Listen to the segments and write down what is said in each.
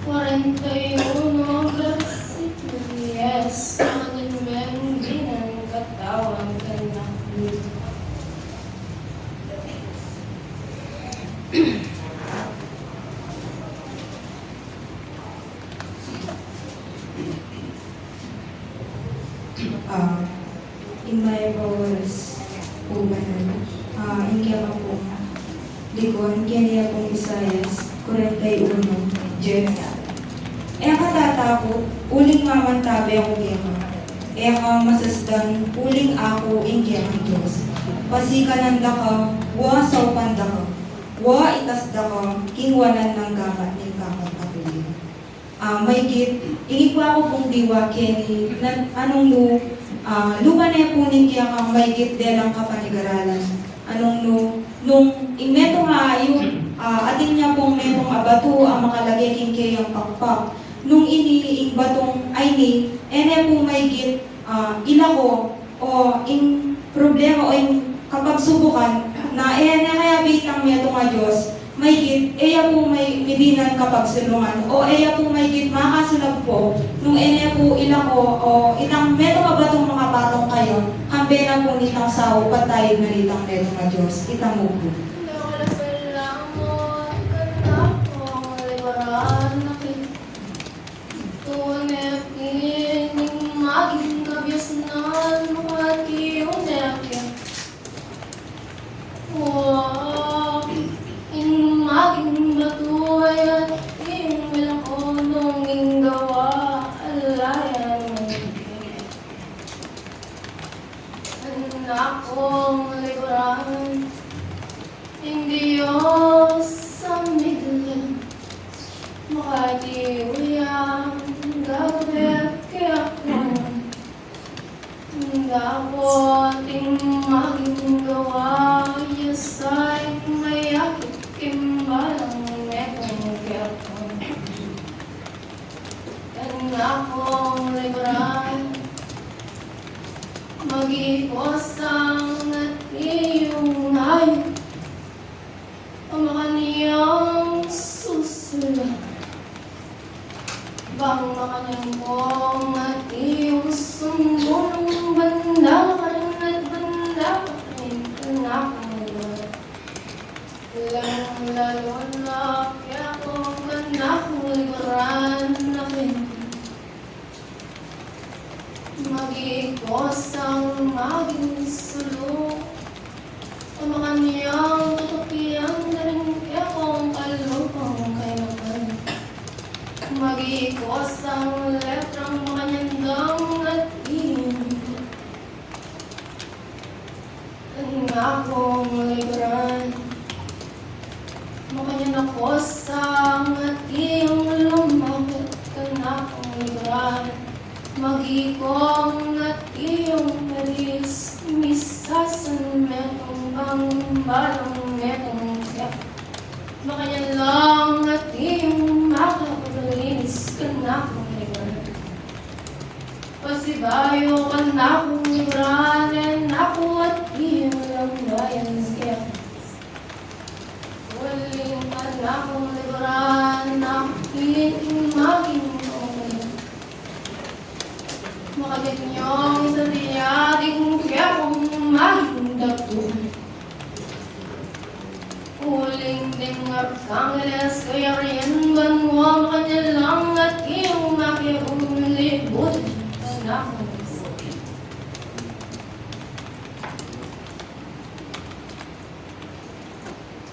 41 yes, ang hindi ng katawan ka na. In my powers po ganun. Ingkya ka po. Likon, kaya pong Isayas, 41, Jeff. Katatakot, uling mamantabi ako kaya ka. Masasdan, uling ako, ingkya ka Diyos. Pasikananda ka, wa saupanda ka. Wa itasda ka, kingwanan ng gamat ng kakang katuloy. May git, ingikwa ko pong diwa, Kenny, anong lupa na po kaya kang may git din ang kapanigaralan. Nung imeto nga yung atin niya pong metong abato ang makalagay king kayang pakpak. Nung iniing batong ay ni, ene po may git ilako o in problema o in kapag subukan na ene kaya bitang meto nga Diyos, may git, eya po may midinan kapag sulungan o eya po may git makasulag po nung ene po ilako o itang meto ka ba itong makapatong kayo hambe na po nitang sao patay na nitang meto nga Diyos itang mo po. Akong likuran, hindi Diyos sa midlan, makadiwiyang gawin kaya kung dapating maging gawa, Diyos ay may akit kimbalang metong kaya kung akong likuran, mag-iposang at iyong ayaw ang makaniyang susulat bang makanyang kong at iyong sumbunong banda ka rin at banda ka rin kanakang lang lalo na kaya kong kanakang liguran na mag-iikos ang maging sulok o mga niyang tutupiang na rin kaya kong kalupang kay naman. Mag-iikos ang letrang mga nyandang at iyon ang akong liguran. Mga nyanakos ang at iyong lumakit ka na akong liguran. Mag-ikong at iyong nalis, misasan metong bang balong metong kaya. Makanyan lang at iyong makapagalinis ka na kong liban. Pasibayo ka na kong libranin ako at iyong lambayan kaya. Waling ka na kong libranin ako iyong maging makagit niyong sa diyating kaya kung magdapo. Uling dingap kangeles kaya riyan banwa makanya lang at iyong makiulibot anak mo.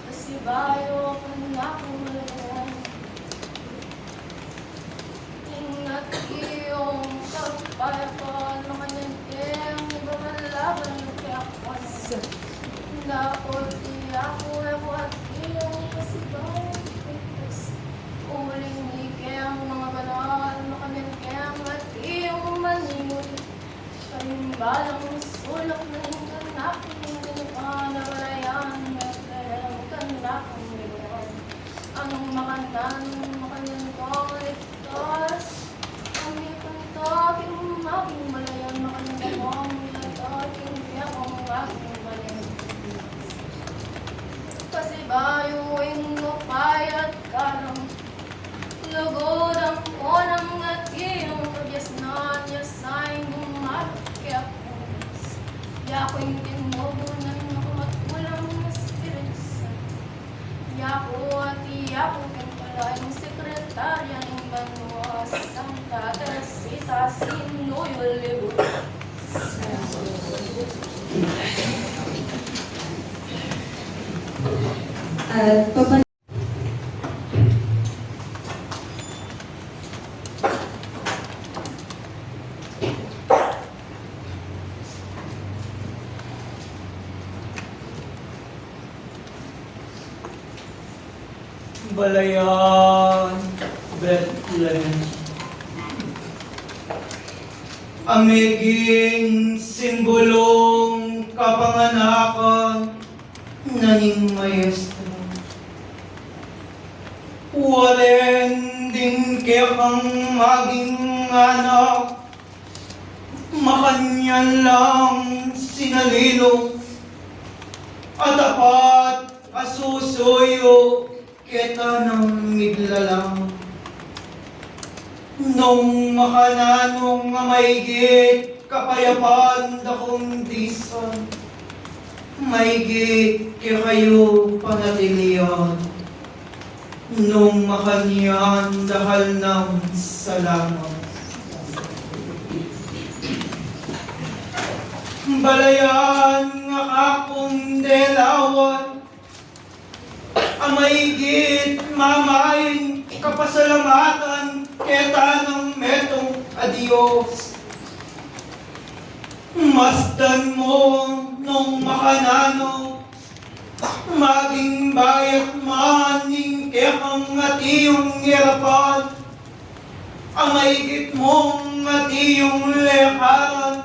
Kasibayo anak mo malayan ingat iyong pagpapon makanyang kiyang ibamalaban kaya kwan dapat ako at iyong kasibayo uling ikiyang mga banal makanyang kiyang at iyong maninod kalimbalang sulok na kanak panawalayan at kanak ang liburan anong makandan makanyang kong ligtas kami pantaging maging malayan makanyang kong nilagaging kaya kong maging malayan kasi bayuin mo payat ka ng lugo Secretaria ng Banwa Santa Teresita Sinoy Libut. At papan Balayan, Bethlehem. Amiging simbolong kapanganakan naning maestro. Waren din kang maging anak, makanyan lang sinalilo, at apat asusuyo kita ng miglalang. Nung makananong nga maigit kapayapaan dakong disan, maigit kaya kayo panatilian. Nung makanyan dahal ng salamat. Balayan nga kakong delawan, amaigit mamain kapasalamatan keta ng metong adios. Masdan mo nung makanano, maging bayat maning kekang atiyong irapan, amaigit mong atiyong lekaran,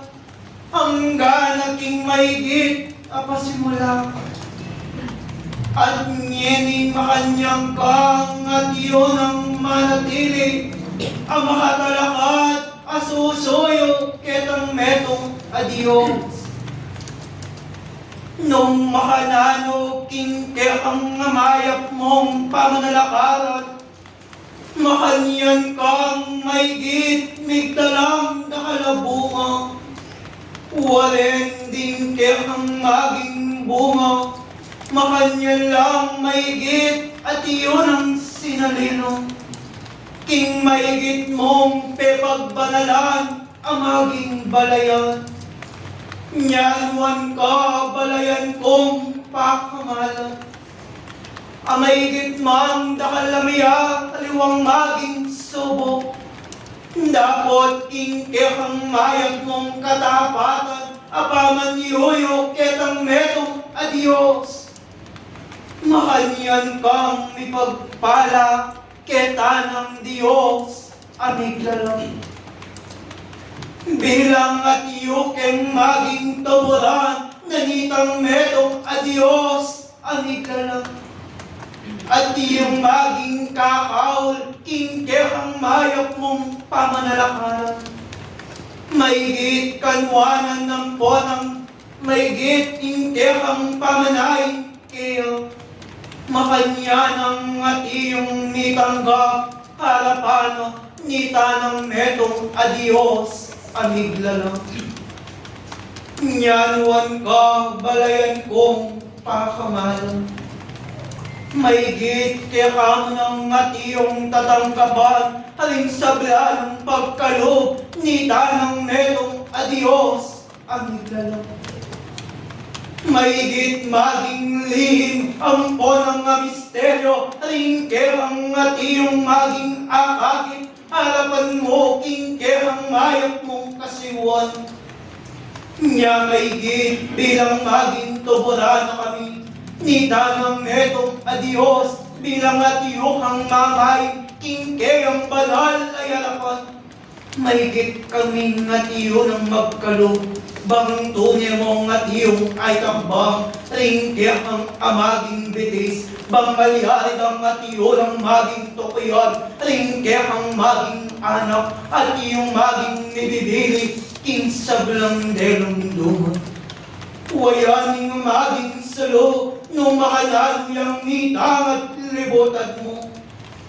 hanggang naging maigit apasimula. At nyening makanyang kang at iyon ang manatili, ang makatalakat asusuyo ketang metong adios. Nung makanano king kekang ngamayap mong pamanalakaran, makanyan kang maigit migdalang nakalabunga. Waren din kekang maging bunga, makanyan lang maigit at iyon ang sinalino. King maigit mong pepagbanalan ang maging balayan. Nyanuan ka balayan kong pakamalan. Ang maigit mang dakalamiya kaliwang maging subok. Dapat king kekang mayag mong katapatan, apaman yoyo ketang metong adios. Makanyan kang mipagpala, keta ng Diyos, amiglalang. Bilang at iyukeng maging taburan, nanitang metong adios, amiglalang. At iyong maging kakaul, kingkehang mayok mong pamanalakaran. Maigit kanwanan ng ponang, maigit kingkehang pamanay, kayo. Makanya ng at iyong nitanggap, harapano, nita ng metong adios, amiglalang. Nyanuan ka, balayan kong pakamalan. Maigit kaya kamo ng at iyong tatangkapan, haling sabla ng pagkalob, nita ng metong adios, amiglalang. Maigit maging lihim ang ponang nga misteryo, ringkerang at iyong maging akakit, harapan mo kingkerang mayok mong kasiwan. Nya maigit bilang maging tubura na kami, nita ng metong adios, bilang at iyukang mamay, kingkerang banal ay harapan. Maigit kaming at iyo ng magkalog, bang tunay mong at iyong ay takbang, ringkyak ang amaging bitis, bang maliharid ang at iyo ng maging tukuyan, ringkyak ang maging anak, at iyong maging nibibili, kinsablang delong duman. Wayaning maging salo, nung makanan yung mitang at libutan mo.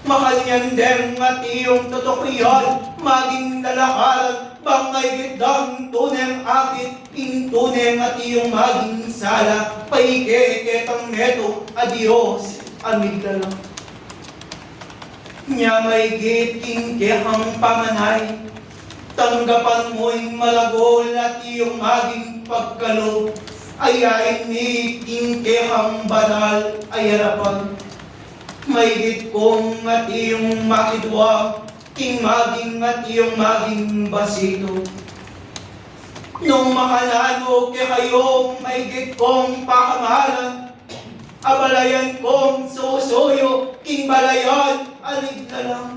Makanyan din at iyong tutukuyan, maging lalakaran, bangay gitang tuneng akit, intuneng at iyong maging sala, paike ketang neto, adios, amigdala. Nya may giting kehang pamanay, tanggapan mo'y malagol at iyong maging pagkalo, ayain ni king kehang banal ay harapan. May git kong at iyong makidwa, king maging at iyong maging basito. Nung makalano ke kayo, may git kong pakamalan, abalayan kong susuyo, king balayan, alig na lang.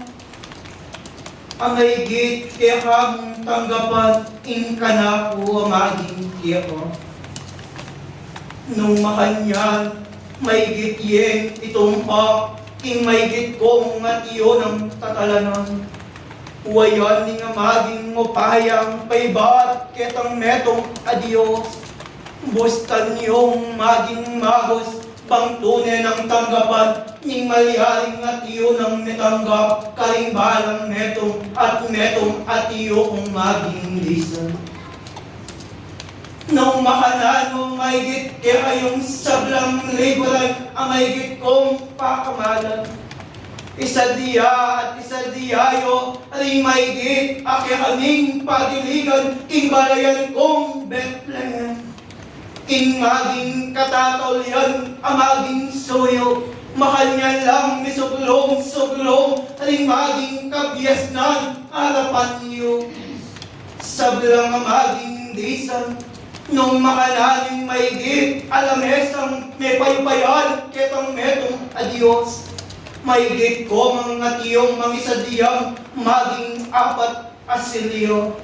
Amay git ke kang tanggapan, ing kanako amaging kiyako. Nung makanyan, may git yen itumpa, king may git kong at iyo ng tatalanan. Wayan ni nga maging mupahayang paybat ketang metong adios. Bustan niyong maging magos, pang tunay ng tanggapan, ning maliharing at iyo ng metanggap, karimbalang metong at iyo kong maging lisan. Nung makanano may git ke kayong sablang liburan, ang may git kong pakamalan. Isa diya at isa diyayo, ay may git ake kaming pagiligan, king balayan kong Bethlehem. King maging katatolyan, ang maging suyo, makanyan lang ni suglong, ay maging kabiasnan, harapan niyo. Sablang ang maging lisan, nung makalaling may git, alamesang may paypayan, ketang metong adios. May git ko mga tiyong mangisadiyang, maging apat asilyo.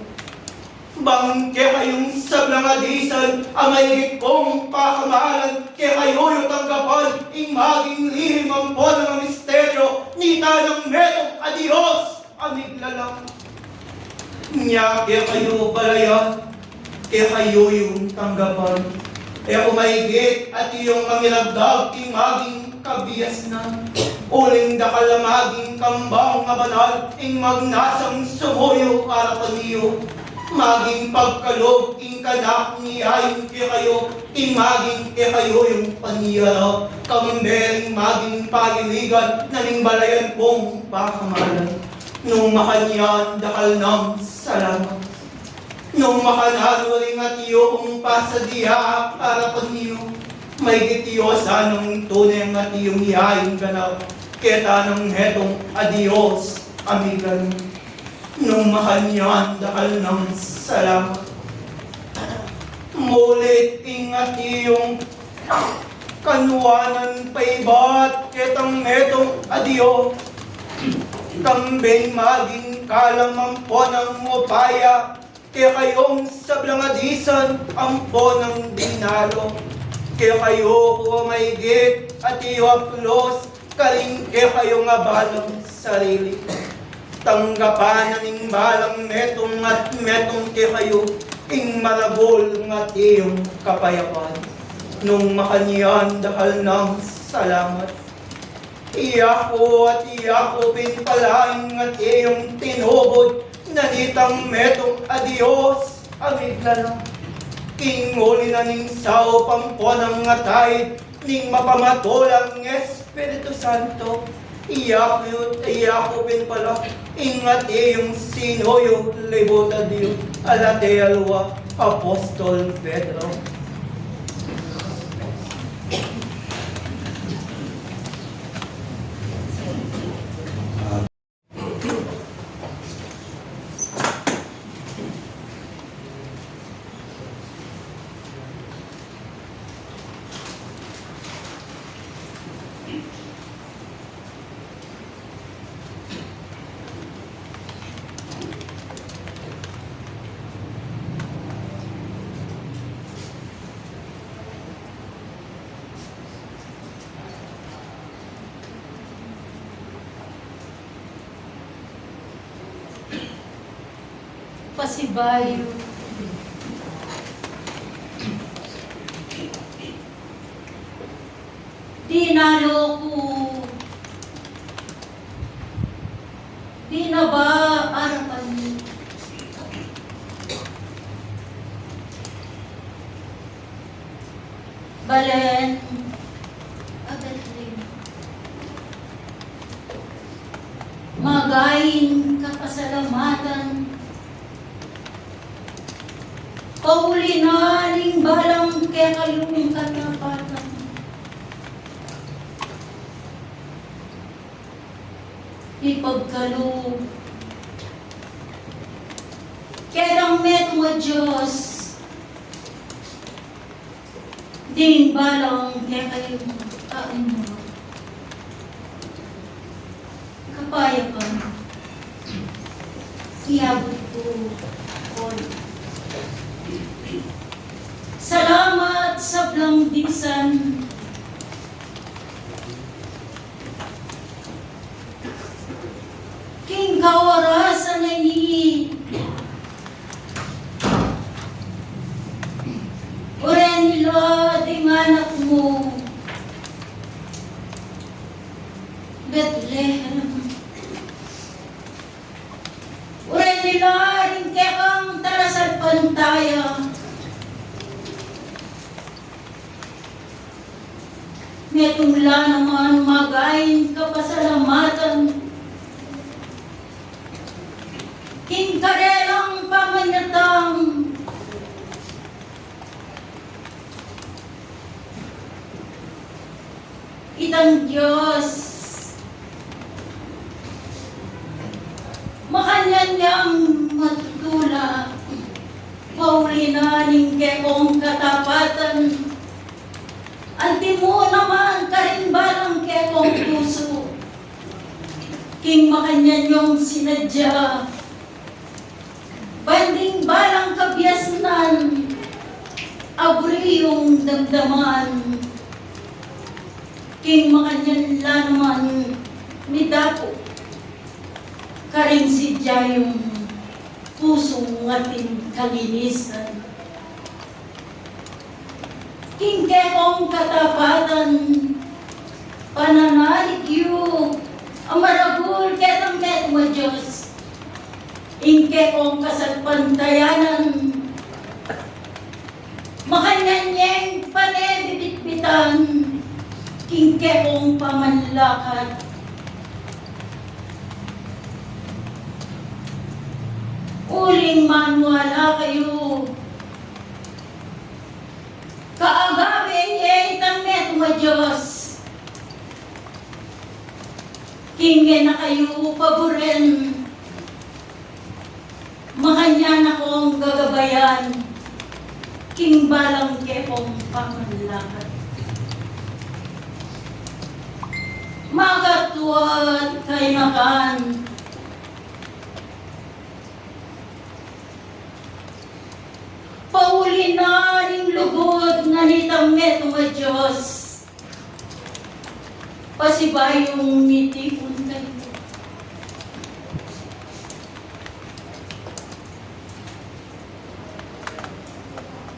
Bangke kayong sablang adisan, amay git kong pakamalan, ke kayo yung tanggapan, ing maging lihim ang po ng misteryo, nita ng metong adios, amig lalang. Nya ke kayo balayan, ke kayo yung tanggapan, e umaygit at iyong mamilagdag, ing maging kabias na. Uling dakalamaging kambang nga banal, ing magnasang sumuyo harapan niyo. Maging pagkalog, ing kanak niyayin ke kayo, ing maging ke kayo yung paniyaraw. Kamimbeling maging pagiligan, naning balayan kong pakamalan. Nung makanyan, dakal ng salamat. Nung makanalo ring at iyo kong pasadiya, harapan niyo. May gitiyosa nung tunay at iyong iyayin ganap. Keta ng hetong adios, amigan. Nung makanyan, dakal ng salamat. Mulit ingat iyong kanuanan paybat, ketang hetong adios. Kambing maging kalamang po ng mupaya, kaya kayong sablang adisan, ang po ng dinalo. Kaya kayo po may git at iyo aplos, kaling kaya kayo nga balang sarili. Tanggapan ng balang metong at metong kaya kayo, ing malagol ng iyong kapayapan. Nung makanyan dahil ng salamat. Iyako at iyako pinpalaing at iyong tinubod, nanitang metong adios, amig lalang. King uli na ning sao pamponang ngatay, ning mapamatulang Espiritu Santo. Iyako pinpala, ingat iyong sinuyo, libota Diyo, alate alwa, Apostol Pedro. Pasibayo. Dinalo ko. Di na ba arapan niyo? Balen, Bethlehem. magayin kapasalamatan. Paulinaning balang kaya kayong katapatan. Ipagkalo kaya met mo Diyos, ding balang kaya kayong kaano. Kapaya ka, iabot ko all. Salamat sa blangdisan, king kawarasan na ni Oren nila ding anak mo, Bethlehem. Oren nila rin kekang talasal pantaya, metungla naman magayin kapasalamatan, king karelang pamanyatang, itang Diyos, makanyanyang matutula, paulinaning kekong katapatan, anti mo naman karimbalang kekong puso, king makanyanyong sinadya, banding balang kabyasnan, abriyong damdaman, king makanyan naman ni Dapo, karing sidya yung pusong ating kalinisan. King kekong katapatan, pananalig yu, amaragul ketang met mo Diyos, ing kekong kasalpantayanan, makanyanyeng panebibitbitan, king kekong pamanlakad. Uling manuala kayo, kaagawin niya itang met mo Diyos, king na kayo paboren, makanya na kong gagabayan, king balang kekong pamanlakad. Magatuat kay nakan, paulinaning lugod na nitamet mo Diyos, pasibayong mitipon kayo.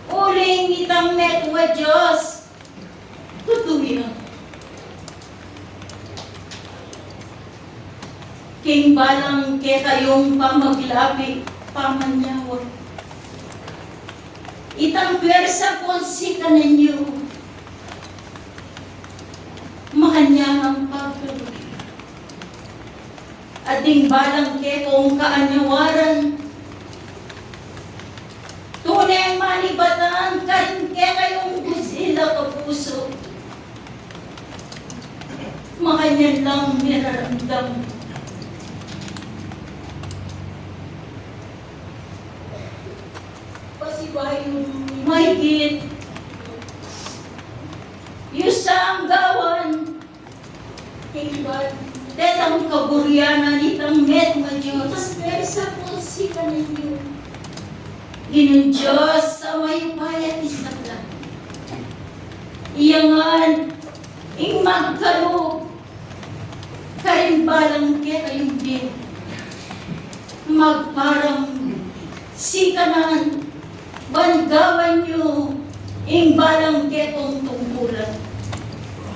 Uling itamet mo Diyos, tutuyan. King balang ke kayong pamaglabi, pamanyawa. Itang pwersa po sika ninyo, makanyangang pagkaroon. Ading balang ke kong kaanyawaran, tunay manibatan, karin ke kayong busila kapuso. Makanyan lang niraramdam. Pasibayong mahigit, yusang gawan, hinggan, tetang kaburyanan itang met mo Diyos, persa po sika ninyo. Ginong Diyos sa may payat isagla. Iyangan, ing magkalog, karimbalang ke kayong din, magparang sikanan, bandawan nyo, ing balang ketong tungkulan.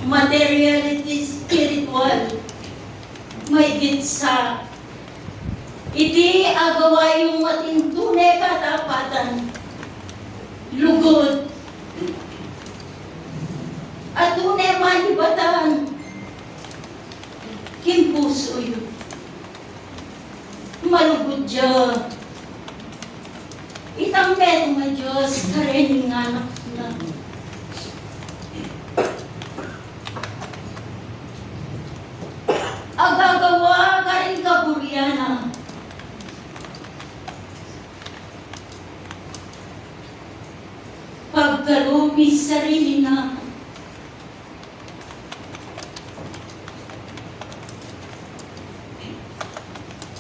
Materiality spiritual, may gitsa. Iti agawa yung ating tunay katapatan, lugod, at tunay manibatan, kimpuso yun. Diyos. Itang meto nga Diyos, karening anak na. Agagawa ka rin kaburiana. Pagkalumi sarili na.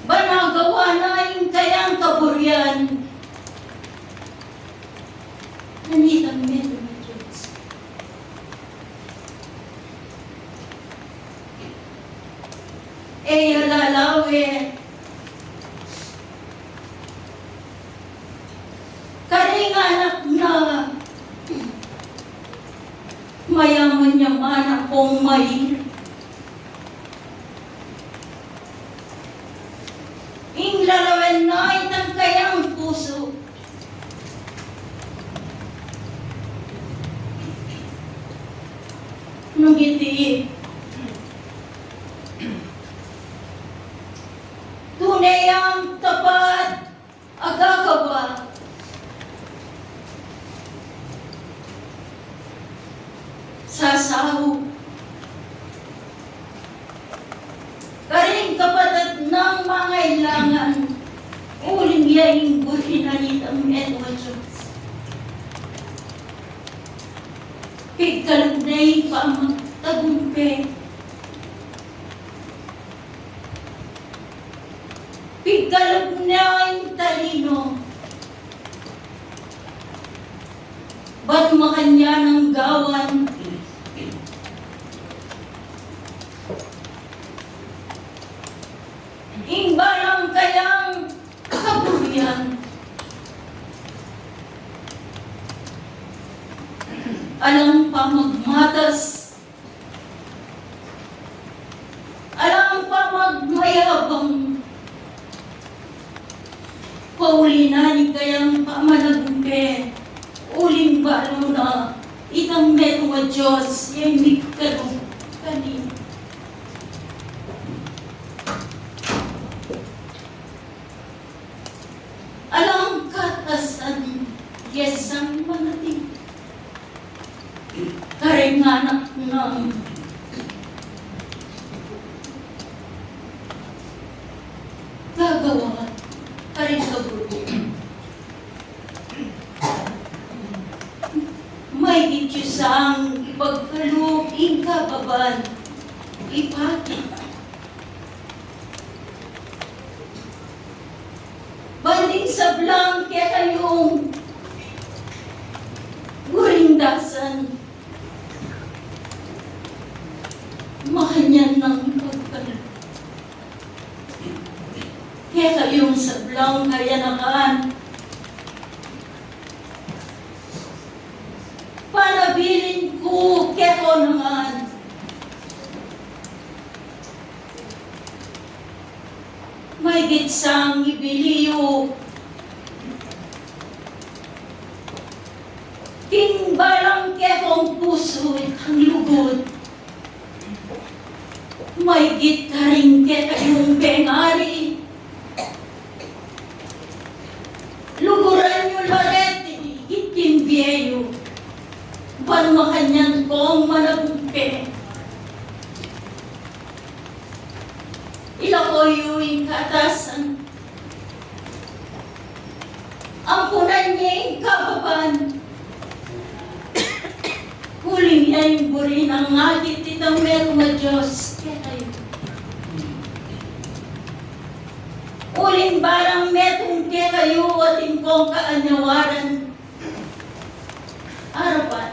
Banagawa na yung kayang kaburian. Nanitang medo na Diyos. Lalawe. Karing anak na mayaman-yaman akong may lalawan na itang kayang puso. Nung iti, tunay ang tapat, agagawa. Sasaw. Karing kapatid ng mga ilangan, uling yaing buhinanit ang Edwa Diyos. Pigkalunay pa ang tagumpe. Pigkalunay talino. Ba't makanya ng gawan? Imbalang kayang kaburian. Alam pa magmatas. Alam pa magmayabang. Paulinan kayang pamanagumpe. Uling balo na itang meto nga Diyos yung mikkalong kanina. Alam katasan, yes ang manating. Karinganak ng gagawa, karin kaburo. May gityusang ipagkaloob, ingkababan, ipakit. Banding sablang kaya kayong gurindasan. Makanyan ng pagkaloob. Kaya kayong sablang kaya nakaan. Panabilin ko kaya ko naman. May gitsang ibiliyo. Timbalang kekong puso ang lugod. May git ka rin kekayong bengari. Luguran nyo laret, itim biyeyo. Panumakanyan kong managumpe. Ilakoyuing katasan. Ang punan niya yung kababan. Huling niya yung burin ang ngagit itang meron na Diyos. Kaya kayo. Uling barang metong kaya kayo at kong kaanyawaran. Harapan.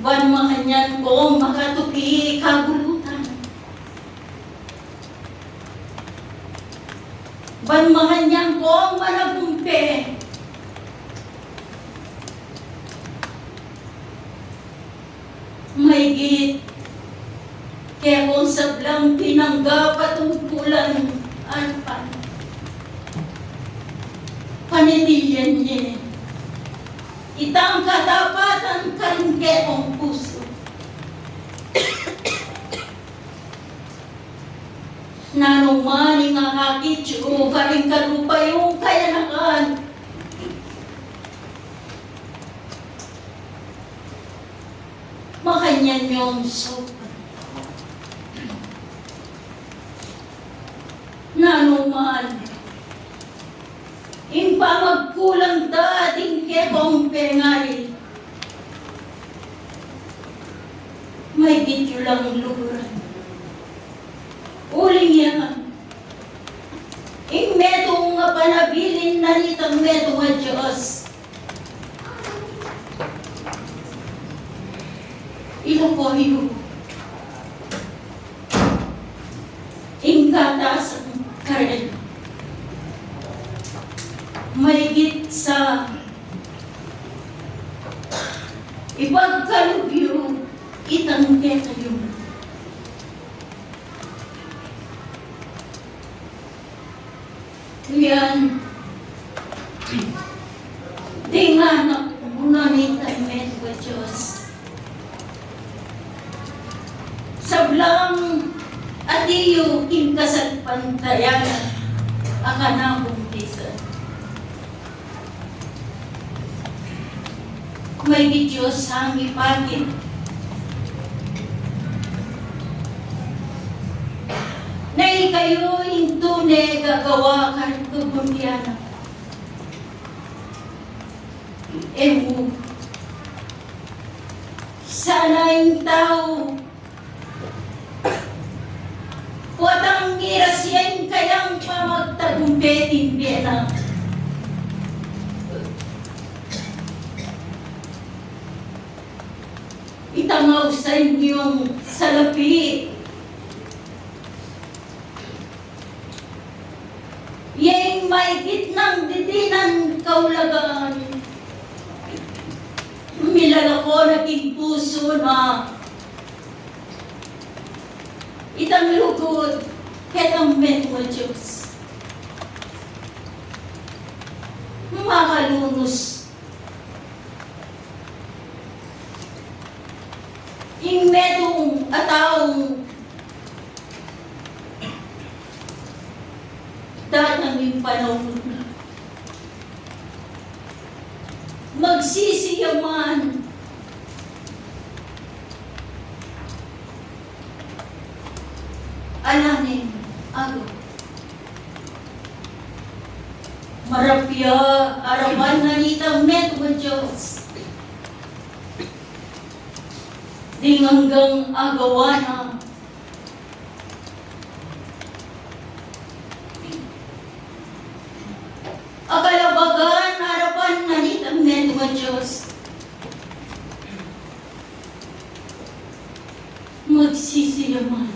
Banmakanyan ko makatupi kagulutan. Banmakanyan ko managumpe. Maigit kaya kung sablang pinangga patungkulan alpan. Panitilian niya. Itang katapatan karingketong puso. Nanumaning ang akitsu, karing kalupa yung kayanakan. Makanyan yung sopa. Nanuman, impa magkulang dating kepong pengari. May gityo lang luran. Uling yan. Ing meto nga panabilin na nitang meto nga Diyos. Ilo po ilo. Ing katas ang karen. May git sa ipagkalubyo itang kayo. Yan. Di nga na ngunanitan medwa Diyos. Sablang adiyo kinkasan pantayan akanakong tisa. May Diyos ang ipagin. Nay kayo yung tunay gagawa kan kabundiana. Ewo. Sana yung tao watang ngiras yan kayang pamagtagumpetin biyana. Itangaw sa inyong salapi. Yang may gitnang didinan kaulagan. Milalako naging puso na itang lugod ketang metwa Diyos. Makalunos. Ing metong ataong datang yung panahon na magsisiyaman alanin ako marapya araman na nitang metwa Diyos di hanggang agawana akalabagan harapan na nitang metwa Diyos magsisiyaman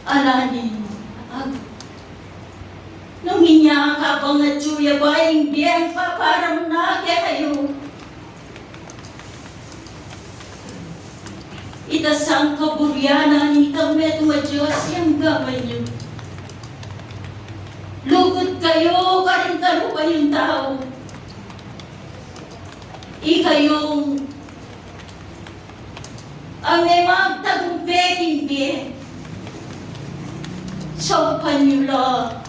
alanin ako nung inyakabang at suya ba hindi ang paparam na kayo itasang kaburyanan nitang metwa Diyos yung gawin niyo. Lugod kayo, karintaro kayong tao. Ikayong ang may magtagumping di. So, panyula.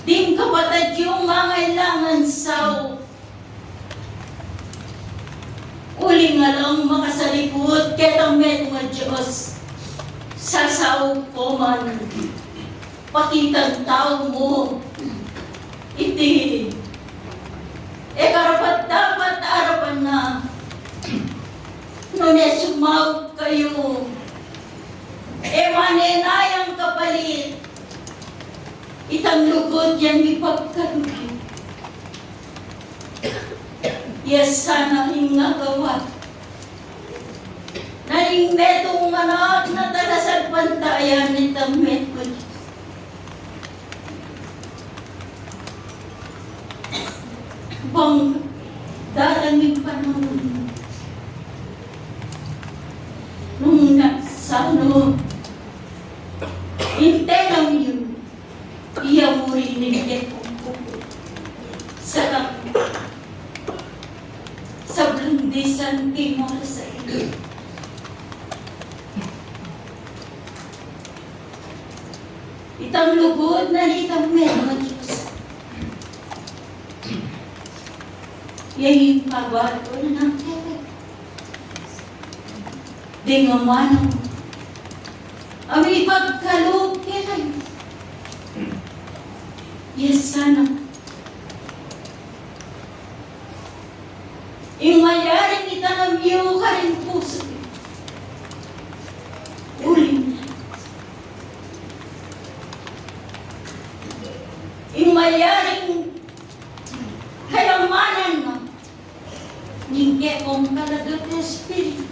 Dim kapatid yung mga ilangan sao. Uli nga lang makasalikod ketang metwa Diyos. Sasaw ko man. Pakitang tao mo. Iti. Karapat dapat arapan na. Nune sumaw kayo. Manenayang kapalit. Itang lugod yan ipagkalugod. Yes, sana hingagawa. Naling metong anak na talasag pantayan nitang metwa Diyos. Bang dalamig panahon nung nagsano intenang yun iyamuri nilagay kong kuko sa blandisan timor sa iyo Tamlugod na nitang meron Diyos. Yayin pagbato na ng kere. Dengamanong ami pagkalog kere. Yes, sana. Yung mayaring itanam iyo ka rin puso. Uling na. Yung mayaring kayamanan mo. Ningke kong kalagot na espiritu.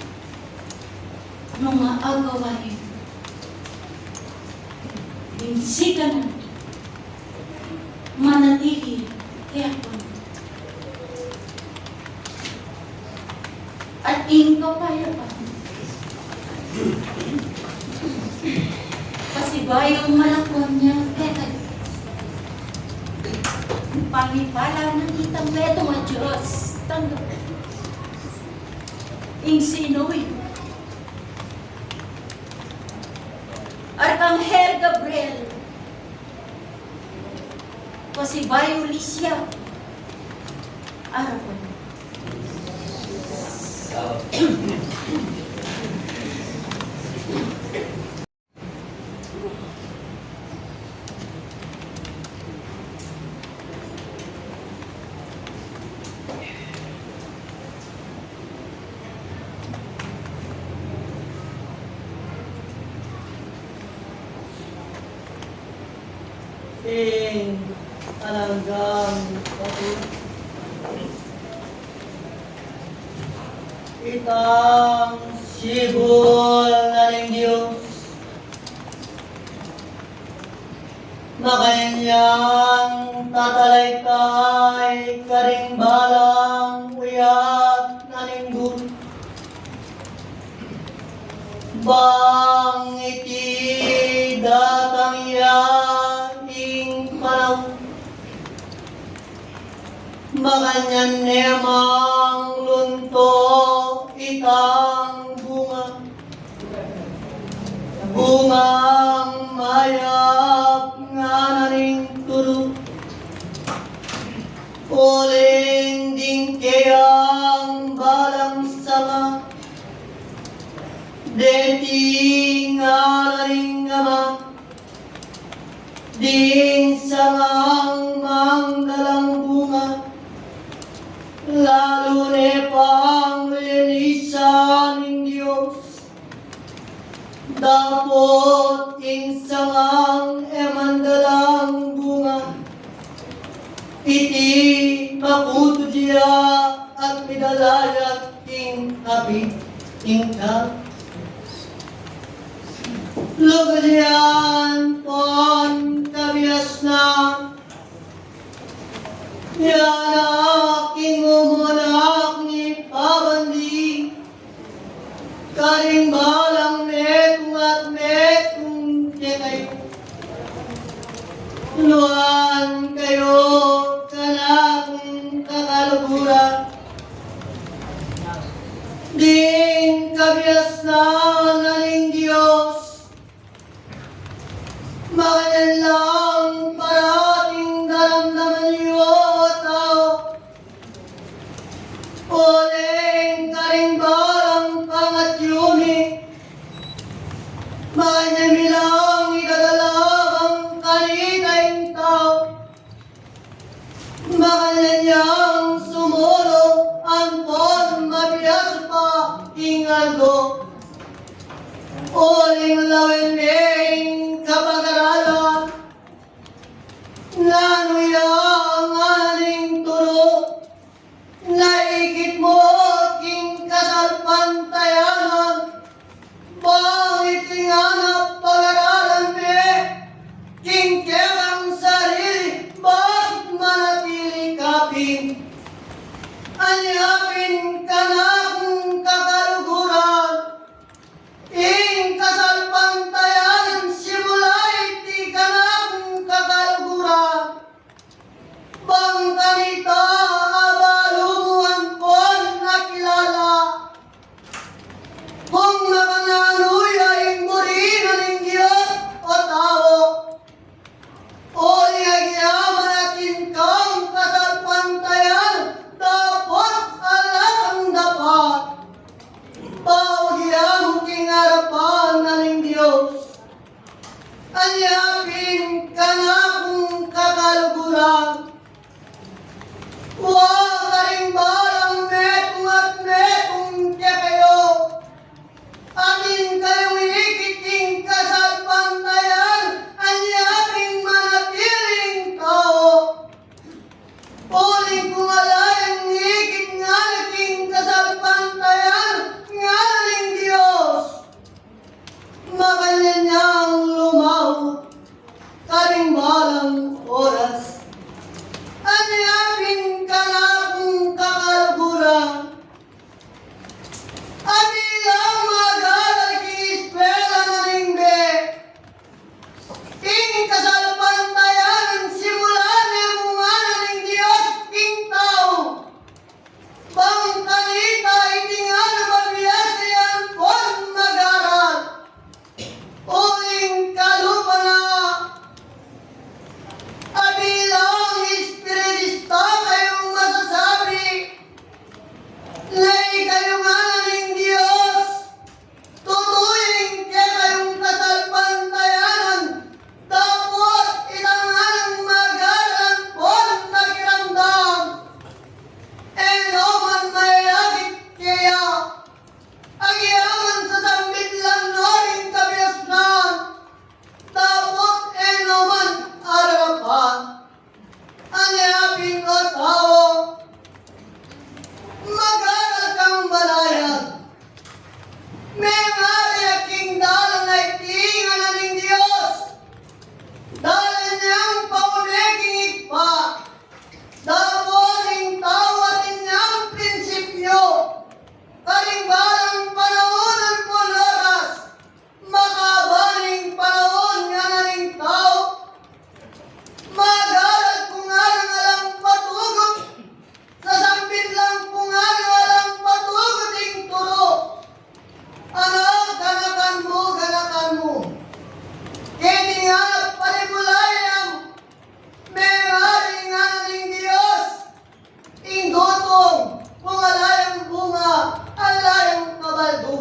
Nung maagawain. Binsikan na. Manatili. Kaya ko. At ingkaw tayo pa. Kasi ba yung malakuan niya, kaya pangipala ng itang meto nga Diyos. Tanggap. Ing sinoy. Arkanghel Gabriel. Kasi ba yung Lisya. Arapan. Ing Alanggang Kaput Itang sibol na ring Diyos Makanyang tatalaykay karing balang uyat na ring guru Bang iti datang yaing panahon Makanyan nemang lunto itang bunga Bungang mayap nga naring turo Uling ding kayang balang sama Deti nga naring ama Ding sangang manggalang bunga Lalo ne pang linisan ng Diyos Dapot ing sangang emandalang bunga Iti pakuto diya at midalayat ing api ing ka Lugalian pon kabias na Yanak ing umunak ni pabandi Karing balang metong at metong kekay Luan kayo kanakong kakalugura Ding kabias na naling Diyos Makanan lang parating daramdaman niyo tao Uling karing barang pangatyuni Makanan bilang ikadalawang kanitayong tao Makanan niyang sumulo ang pon mabiyas pa ingalgo Uling lawin ning kapag-arala Nanuyang aning turo Naikit mo king kasalpantayanan Bangit king anak pag-aralan me King kerang sarili Bakit manatili kapin Anyapin ka na kung kakaluguran Ing kasalpantayanan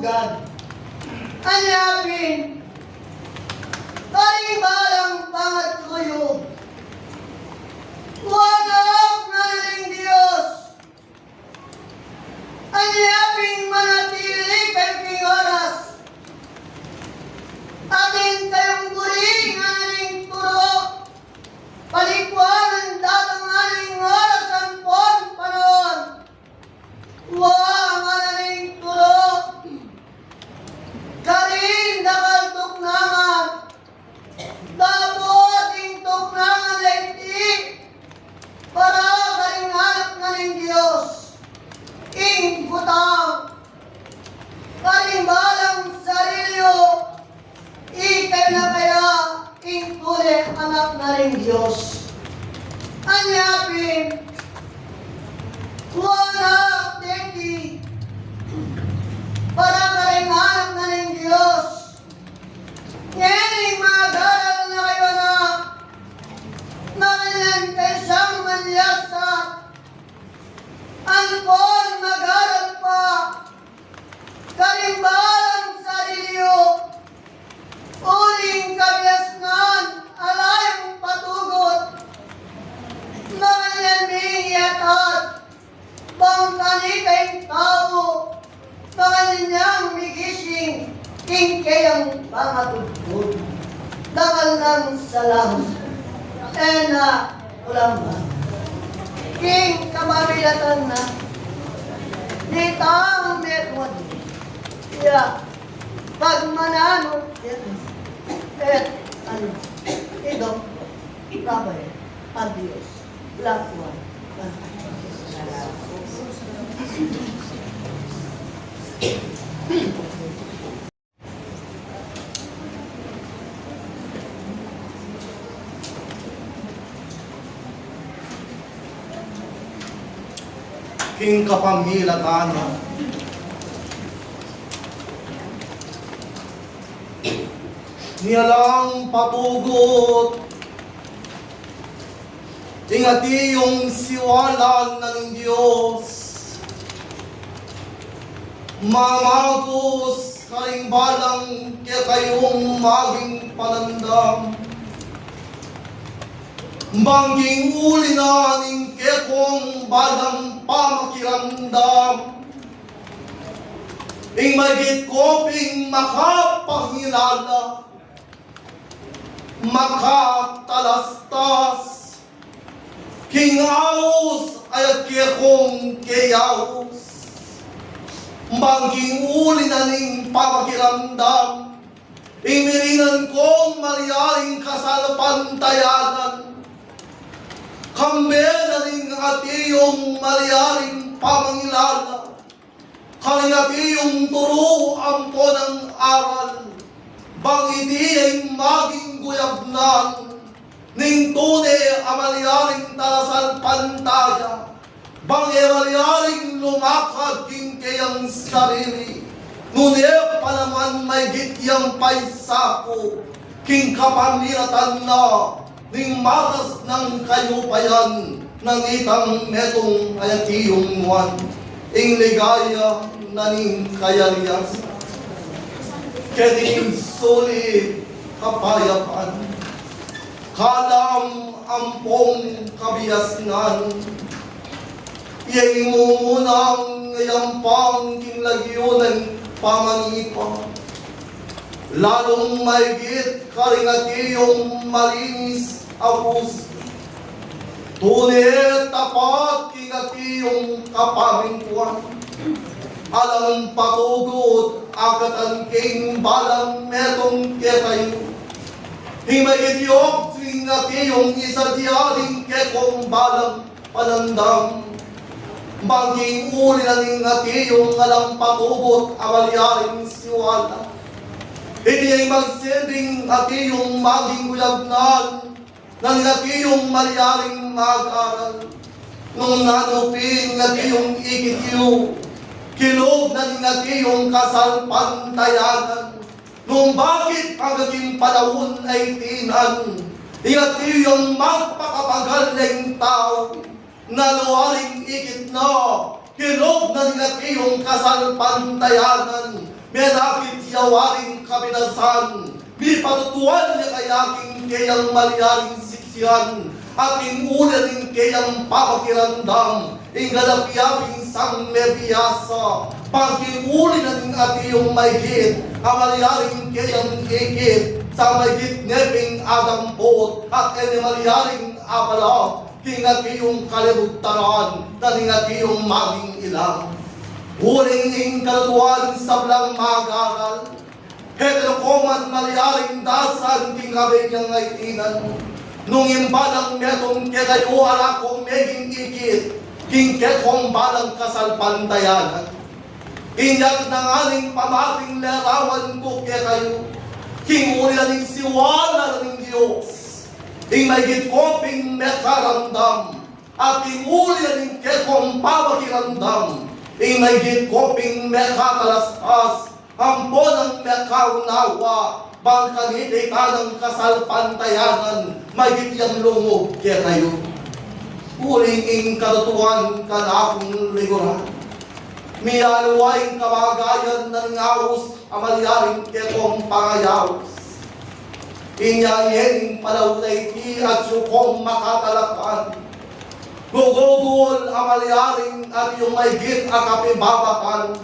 kalugan. Anyapin, karibalang pangatuyog. Wanap na rin Diyos. Anyapin manatili kay oras. Atin kayong buring aning turo. Palikuan ang datang aning oras ang pon panon. Wang aning turo. Karin dakal tuknangan. Dapat ing tuknangan laiti. Para karing hanap ng Diyos. Ing butang. Karing balang sarilyo. Ikay na kaya ing tuli anak na rin Diyos. Anyapin, wala teki, para ka rin anak na rin Diyos. Ngayon mga daral na kayo na kanyan kaysang malyasa, angkon mag-aral pa, karimbalang sarilyo, uling kabiasnan, alayong patugot, makanyaning yatat, bangkanitay tao, makanyang migising, kingkayang pangatugod, dakal ng salam, ena ulamban. King kababilatan na, ditang metwad, ya, pagmanano, ano, ito, kapay, adios, lakwan, King kapamilatan, niyalang patugot, ingati yung siwalan ng Diyos, mamagos karing balang kaya kayong maging panandam, bangging uli na ning kekong balang pamakiramdam, ing magit koping makapangilala, makatalastas, king aus ayat kekong keyaus, bangging uli na ning pamakiramdam, ing mirinan kong mariaring kasalpantayanan, kambe na ning atiyong mariaring pamangilala, kalingatiyong turo ampo ng aral, bang iti ay maging guyabnan, ning tune amaliaring talasal pantaya, bang amaliaring lumakad king kayang sarili, ngunit pa naman may gityang paisako, king kapamilatan na, ning matas ng kayupayan, ng itang metong ayatiyong muwan, ing ligaya na ning kayarias, kening sulit kapayapaan, kalam ampong kabiasnan, iyay mumunang ngayampang king lagyo ng pamanipa, lalong maigit karingatiyong malinis apus, tunit tapat kingatiyong kapamingkuan, alam patugot agatan king balang metong ketayo, himagityok kingatiyong isadiyaling kekong balang panandang, bangging uli na ningatiyong alam patugot amalyaring siwala, hindi ay magsending atiyong maging guyagnan, ng atiyong malyaring mag-aral, nung nanupin atiyong ikitiyo, kilog na atiyong kasalpantayanan, nung bakit ang naging panahon ay tinan, atiyong magpakapagaling tao, naluwaring ikit na, kilog na atiyong kasalpantayanan, Menakit yawaring kabinasan, mi patutuan niya kayaking kayang maliaring siksihan, ating ulan kayang papakiramdam, ingalapyaping sang mebiyasa, pagkiuli ng atiyong maigit, amaliaring kayang igit, sa maigit neping adampot, at enemaliaring abala, kingatiyong kalibugtaran, naningatiyong maging ilang. Huling ing kalatuan sa blang magaral, heterokoman maliaring dasan kingabay niyang ngaitinan, nung imbalang metong kekayo alakong meging ikit, king kekong balang kasalpantayanan. Inyag ng aling pamating larawan ko kekayo, king ulianing siwala ng Diyos, ing may koping mekaramdam, at king ulianing kekong pawakiramdam, ing may koping mekatalastas, hampo ng mekaunawa, bangkanit ng kasalpantayanan, may gitiyang lungog kaya kayo. Huling ing katutuan ka na akong liguran, miyaluwaing kamagayan ng ngawos, amalyaring kekong pangayaws. Inyanyening palawlay ti at sukong makatalakan, gugugol amalyaring at yung may git akapibabakan.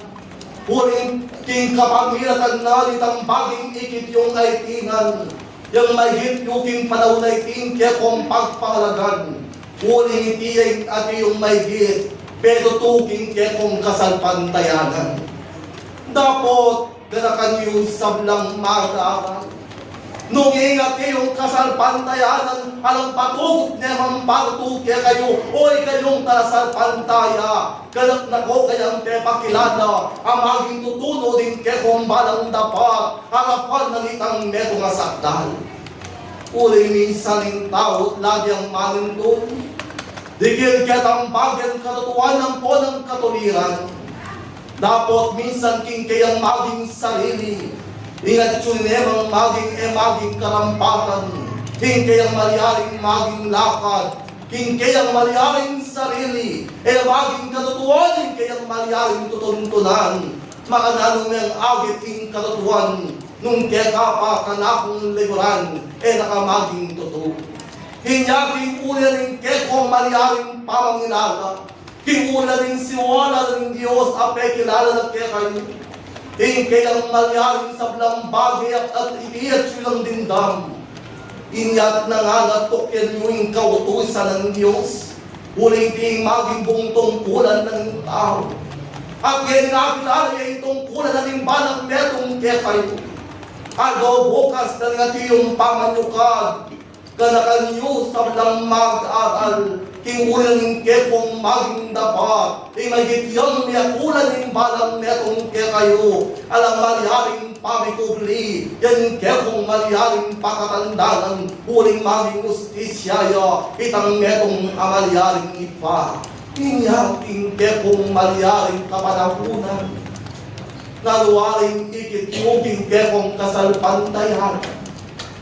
Huling king kapamilatan na litang baging ikit yung kaitinan, yung may git yung king palawlay ting kekong pagpahalagan. Huling itiyay at yung may git, pero tuking kekong kasalpantayanan. Dapat ganakan yung sablang mag-aaral, nung ingat kayong kasalpantayanan, alang patugot niya mampatuke kayo, oy kayong kasalpantaya, ganak na ko kayang tepakilala, ang maging tutuno din kekong balang dapat, harapan ng itang meto nga sakdal. Uli minsan yung taot, lagi ang manintun, dikil ketang bagyan katutuan ng po ng katuliran, dapat minsan king kayang maging sarili, ingat tsunemang maging karampatan, king kayang maliaring maging lakad, king kayang maliaring sarili, maging katutuan, kayang maliaring tutuntunan, makananong ng agit king katutuan, nung kekapa kanakong liguran, nakamaging totoo. Hinyaging ulan ng kekong maliaring pamangilala, king ulan ng siwala ng Diyos, ape kilala na kekayo, kayang malyaring sa blang bagay at itiyak silang dindam. Inyat na nga natukyan yung kautusan ng Diyos, huling ting maging buong tungkulan ng tao. At yan nakilala yung tungkulan na limbanang metong kekayo. Agaw bukas na nga tiyong pamanyukad, kanakan nyo sa blang mag-aral, king ulan ng kekong maging dapat, may gitiyang miyakulan ng balang metong kekayo, alang maliharing pamikubli, yan kekong maliharing pakatandanan, huling maging ustisyaya, itang metong amaliharing ipa, inyaking kekong maliharing kapanahunan, naluwaring ikituging kekong kasalpantayan.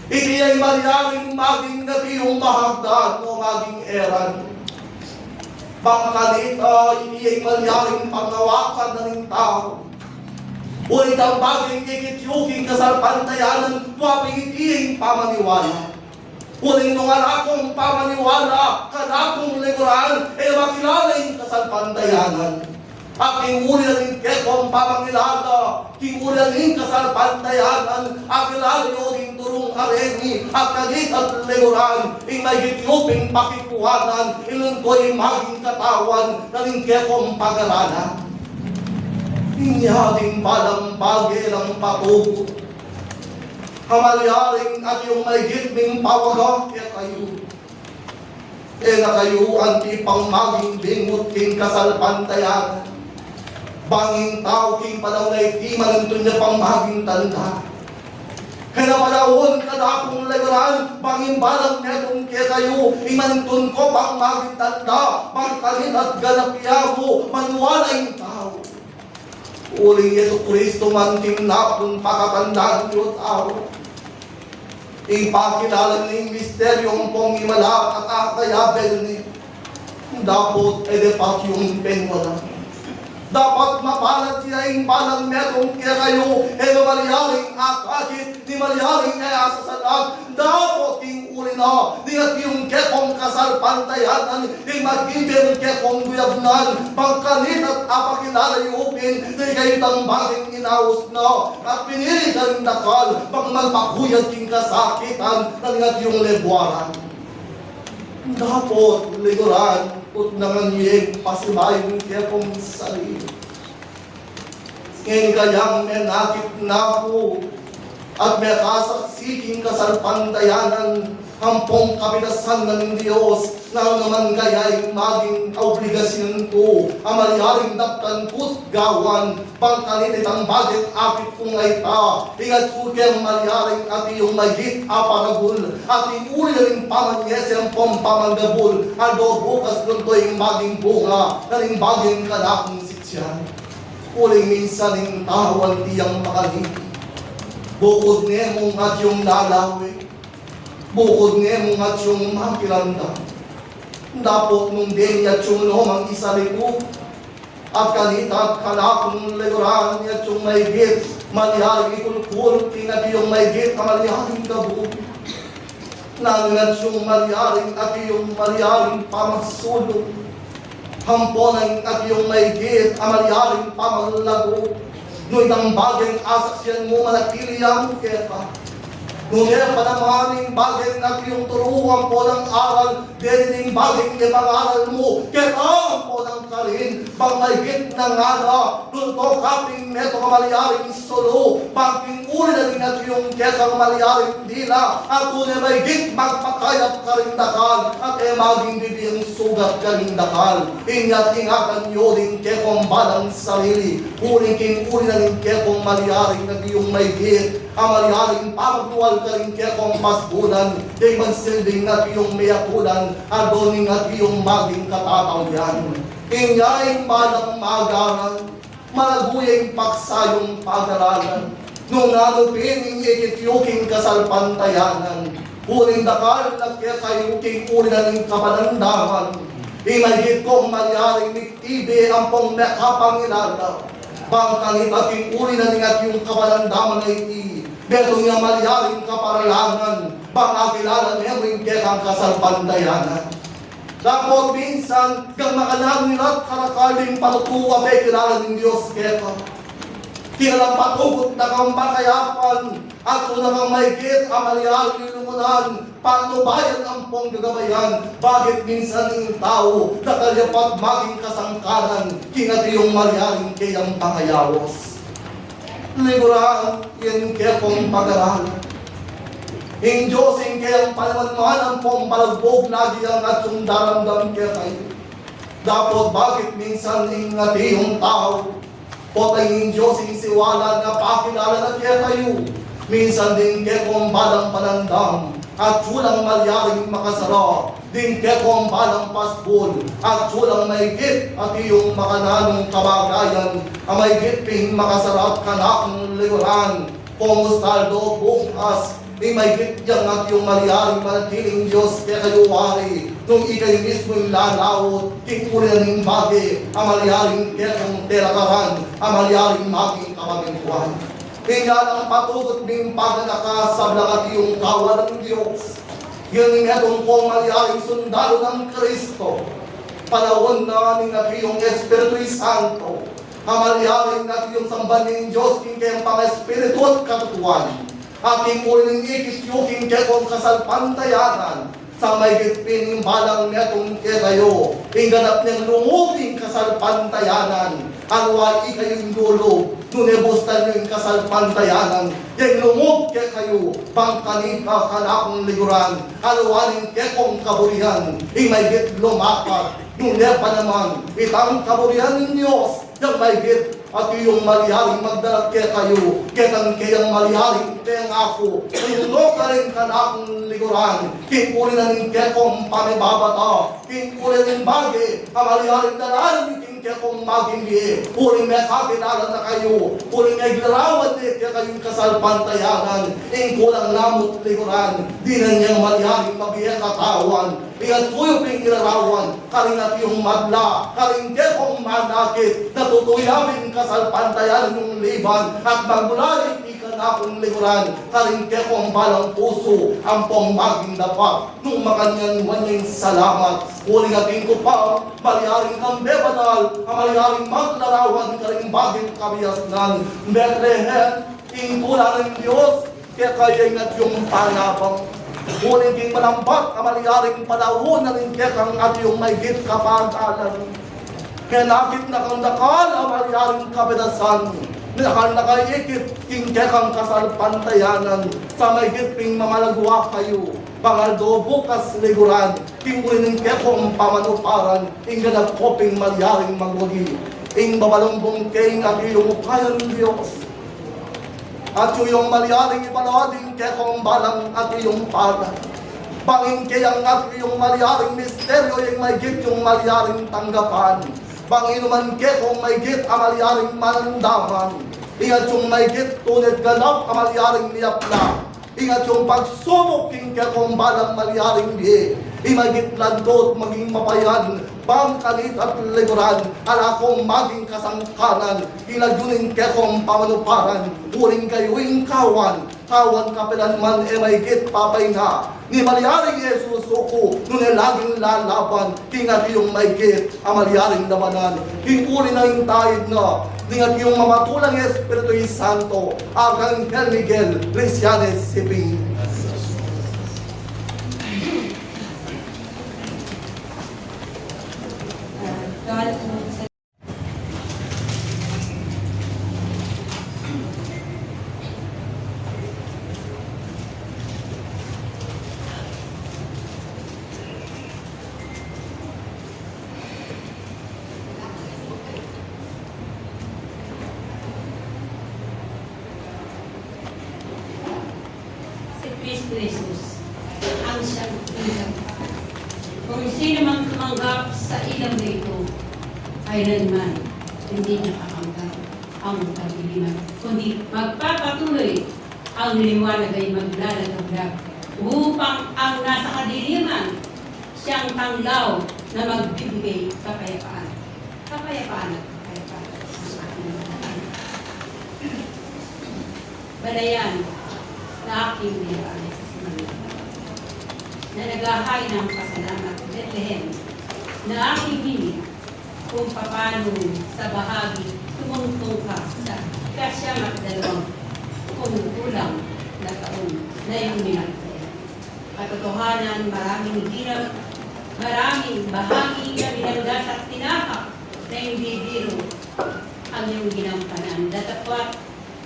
Iti ay maliaring maging nabiyong mahagdan o maging eran. Pangkalita, iti ay maliaring pangawakan na ng tao. Ulit ang baging ikityuging kasalpantayanan, waping iti pamaniwala. Uling nung alakong pamaniwala, kanakong liguran, makilala yung kasalpantayanan. Aking ulianin kekong pamangilala, king ulianin kasalpantayanan, akilala yung turong areni, at kagit at liguran, ing may gityuping pakikuhanan, ilun ko'y maging katawan, naling kekong pag-aralan. Inyating balang bagay ng patugo, hamalyaring at yung may gitming pawaga, kaya kayo. Na kayo, anti pang maging bingot king kasalpantayanan. Banging tao king panawlay di manantun niya pang maging tanda. Kaya panahon kadakong lagaran, banging balang netong kaya kayo, imantun ko pang maging tanda, pangkalit at ganapyago, manuwalay tao. Uling Yesu Kristo man tinapon pakatandaan niyo tao. Ipakilala ng misteryong pong imala at akayabel ni, dapat edepat yung penwala. Dapat mapalad siya yung balang metong kaya kayo, maliharing akakit, ni maliharing asa sa lahat. Dapat yung uli na, di at yung kekong kasal pantayanan, di magkibir kekong guyabnan, pagkalit at apakilala yung upin, di kayo tang baging inaus na, at pinili ka rin dakal, pag magpakuyag king kasakitan, nalingat yung lebuaran. Dapat liguran, ut naman yung pasibayong kekong sarili. Ngayon kayang menakit na po, at may kasaksiking kasal pantayanan, hampong kabinasan ng Diyos, na naman kaya'y maging obligasyon ko, amaliharing daptan ko't gawan, pangkalitit ang bagit akit kong ay ta, ingat sukeng maliharing at iyong magit aparagul, at iuli rin pamanyesi ang pompamagabul, ado bukas lunto'y maging bunga, na rin baging kanakong sitsyan. Uling minsan yung tawag tiyang makaliti, bukod niya mong at yung lalawi, bukod niya mong at yung makiramdam. Dapat nung din at yung lumang isaliku, at kanita at kalakong liguran at yung may git, maliharing ikulkul, tinag yung may git, maliharing kabog. Nangat yung maliharing at yung maliharing pamasulong, hamponan at yung may git, maliharing pamalago. Nung itang bagay asaksyan mo manatili ang kepa. Nung pa naman yung bagay at yung turuan po ng aral, din yung bagay ipangaral mo, kepa po ng karin, pang maigit na nga na, nunto kaping neto kamaliaring solo, pagking uli na rin at yung kesang maliaring dila, at tunay maigit magpakayap karindakan, at maging bibiyang sugat karindakan. Ingat ingatan nyo rin kekong balang sarili, uli na rin kekong maliaring na yung maigit, ang maliaring pamagtuwal ka rin kekong pasbulan, di man silbing na yung mayakulan, adoning at yung maging katatawyan. Inya'y malang magaran, malaguyeng paksayong pag-aralan, nung nanupin iny'ikityuking kasalpantayanan, uling dakal na kaya kayuking ulinan ng kapanandaman, imagit kong maliaring niktibi ang pong nakapangilala, bangkanit at yung ulinan at yung kapanandaman ay beto niya maliaring kaparalangan, bang akilala niya rin kekang kasalpantayanan. Dapat minsan, kang makanang nilat karakaling patutuwa may kilala ng Diyos keka. Tinalang patugot na kang makayapan, at una kang maigit, amalial nilumunan, panubayan ang pong gagabayan, bakit minsan yung tao, nakalyapat maging kasangkanan, kinati yung malialing kayang pangayawos. Liguran, yan kekong pag-aralan. Ang Diyos ang kayang panamanman ang pong palagbog lagi ang at yung daramdam kaya kayo. Dapat bakit minsan ingati yung tao, potay ang Diyos ang siwala na pakilala na kaya kayo. Minsan din kaya kong balang panandam, at sulang malyaring makasara, din kaya kong balang pasbol, at sulang maigit at iyong makananong kabagayan, ang maigit ping makasarap kanakong liguran, pumustaldo bukas, di may gityang at yung maliharing manatiling Diyos kaya kayo wari, nung ikay mismo yung lalaot, kikulinan ng bagi, ang maliharing kaya kong terakaran, ang maliharing maging kapagingkuhan. Kaya lang patugot ng pagnakasablang at yung kawan ng Diyos, yun nga itong kong maliharing sundalo ng Kristo, panahon na ng yung Espiritu Santo, ang maliharing natin yung samban ng Diyos, kaya pang Espiritu at katutuan, aking uling ikisyuking kekong kasalpantayanan, sa may gitpin ng balang netong kayo, inganap niyang lumubing kasalpantayanan, alwai kayong dulo, nunebustan niyo yung kasalpantayanan, yung lumub kayo, pangkanita kanakong liguran, alwaning kekong kaburihan, may git lumakat, nunepa naman, itang kaburihan ng Diyos, yung may git, at yung maliharing magdalag kaya kayo, kayang maliharing kayang ako, kung ka rin ka na akong liguran, kinkurin na rin kaya kong panibabata, kinkurin ng bagay, ang maliharing dalaan, king kaya kung maging huling may kakilala na kayo, huling may glarawan din kaya kayong kasalpantayanan, ing kulang namot likuran, di na niyang maliharing mabiyak katawan, iyan tuyo ping ilarawan, karing at yung madla, karing kaya kung manakit, natutuyawin kasalpantayanan yung liban, at magmulalit akong likuran, karing kaya kung balang puso, ang maging dapat, nung makanyan wanyang salamat, huling ating ko pa, maliharing kang bebanal, ang maliharing maglarawan, karing baging kabiyasnan, Bethlehem, ing pula ng Diyos, kaya kaya at yung panabang, huling king malambat, ang maliharing panahon na rin kaya kang at yung may git kapagalan, kaya nakit na kang dakal, ang maliharing kabedasan, nakakaikit king kekang kasalpantayanan sa may gitping mamalagwa kayo bangaldo bukas liguran king ulining kekong pamanuparan ing ganap koping malyaring magwagi ing babalumbong king at iyong upayan Diyos at yung malyaring ipalading kekong balang at iyong para banging kayang at iyong malyaring misteryo yung may git yung malyaring tanggapan Banginuman ke kung may git amalyaring manandaman. Ingat yung may git tuned ganap amalyaring niyapla. Ingat yung pagsubok king ke kung balang malyaring biye. Imagit landot maging mapayan. Bangkalit at liguran. Ala kong maging kasangkanan. Inagyunin ke kong pamanuparan. Uring kayuing kawan. Kawan kapilan man may git papay na. Ni malyaring Yesus uko, nun laging lalaban, hingat yung may git, amalyaring labanan. Hinguli na yung tahid na, hingat yung mamatulang Espiritu Santo, Arcangel Miguel, Cristianes Siping. God, Si Kristo Jesus ang siyang ilang. Kung sino mang tumanggap sa ilang na ito, kailanman hindi nakakanggap ang kadiliman, kundi magpapatuloy ang liwanag ay maglalagablag upang ang nasa kadiliman siyang tanglaw na magbibigay kapayapaan. Kapayapaan at kapayapaan sa ating mga balayan na aking niyaan sa simula na naghahay ng pasalamat Bethlehem na aking hini kung paano sa bahagi tumungtong ka sa ikasyam at dalawang kumukulang na taon na iyong minagtayan. Katotohanan, maraming hirap, maraming bahagi na binanggas at tinakap na hindi biro ang iyong ginampanan. Datapwat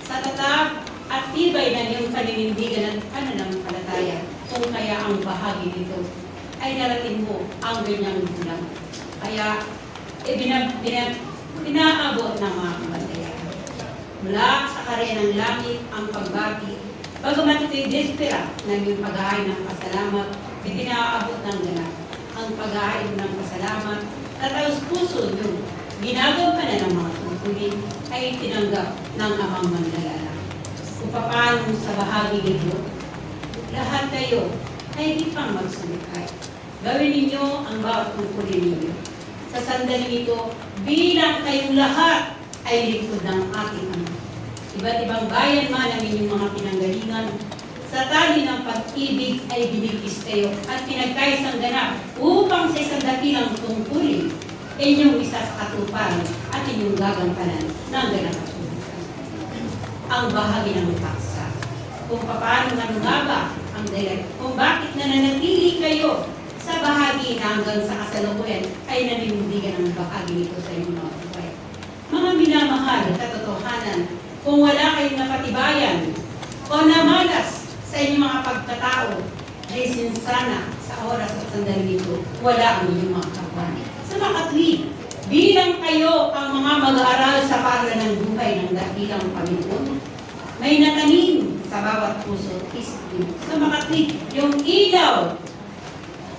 sa tatag at tibay na iyong paninindigan at pananampalataya kung kaya ang bahagi nito ay narating mo ang ganyang gulang. Kaya pinaabot ng mga kamatayan. Mula sa karya ng langit ang pagbati, bagamat ito'y despera ng iyong pag-aay ng pasalamat, ipinaabot ng ganap. Ang pag-aay ng pasalamat at taos puso yung ginagampanan ng mga tungkulin ay tinanggap ng amang manlalala. Kung paano sa bahagi nito, lahat kayo ay di pang magsulikay. Gawin ninyo ang bawat tungkulin ninyo. Sa sandaling ito, bilang kayong lahat ay lingkod ng ating Ama. Iba't ibang bayan man ang inyong mga pinanggalingan, sa tali ng pag-ibig ay binigkis kayo at pinagkaisang ganap upang sa isang dakilang tungkulin, inyong isa sa katuparan at inyong gagampanan ng ganap at tungkulin. Ang bahagi ng paksa. Kung paano nga ba ang dahilan, kung bakit nananatili kayo sa bahagi na hanggang sa kasalukuyan ay naninindigan ng bahagi nito sa inyong mga buhay. Mga minamahal, katotohanan, kung wala kayong napatibayan o namalas sa inyong mga pagkatao, ay sinsana sa oras at sandali nito, wala ang inyong mga kapwan. Sa makatwid, bilang kayo ang mga mag-aaral sa paaralan ng buhay ng dakilang Panginoon, may natanim sa bawat puso at isip. Sa makatwid, yung ilaw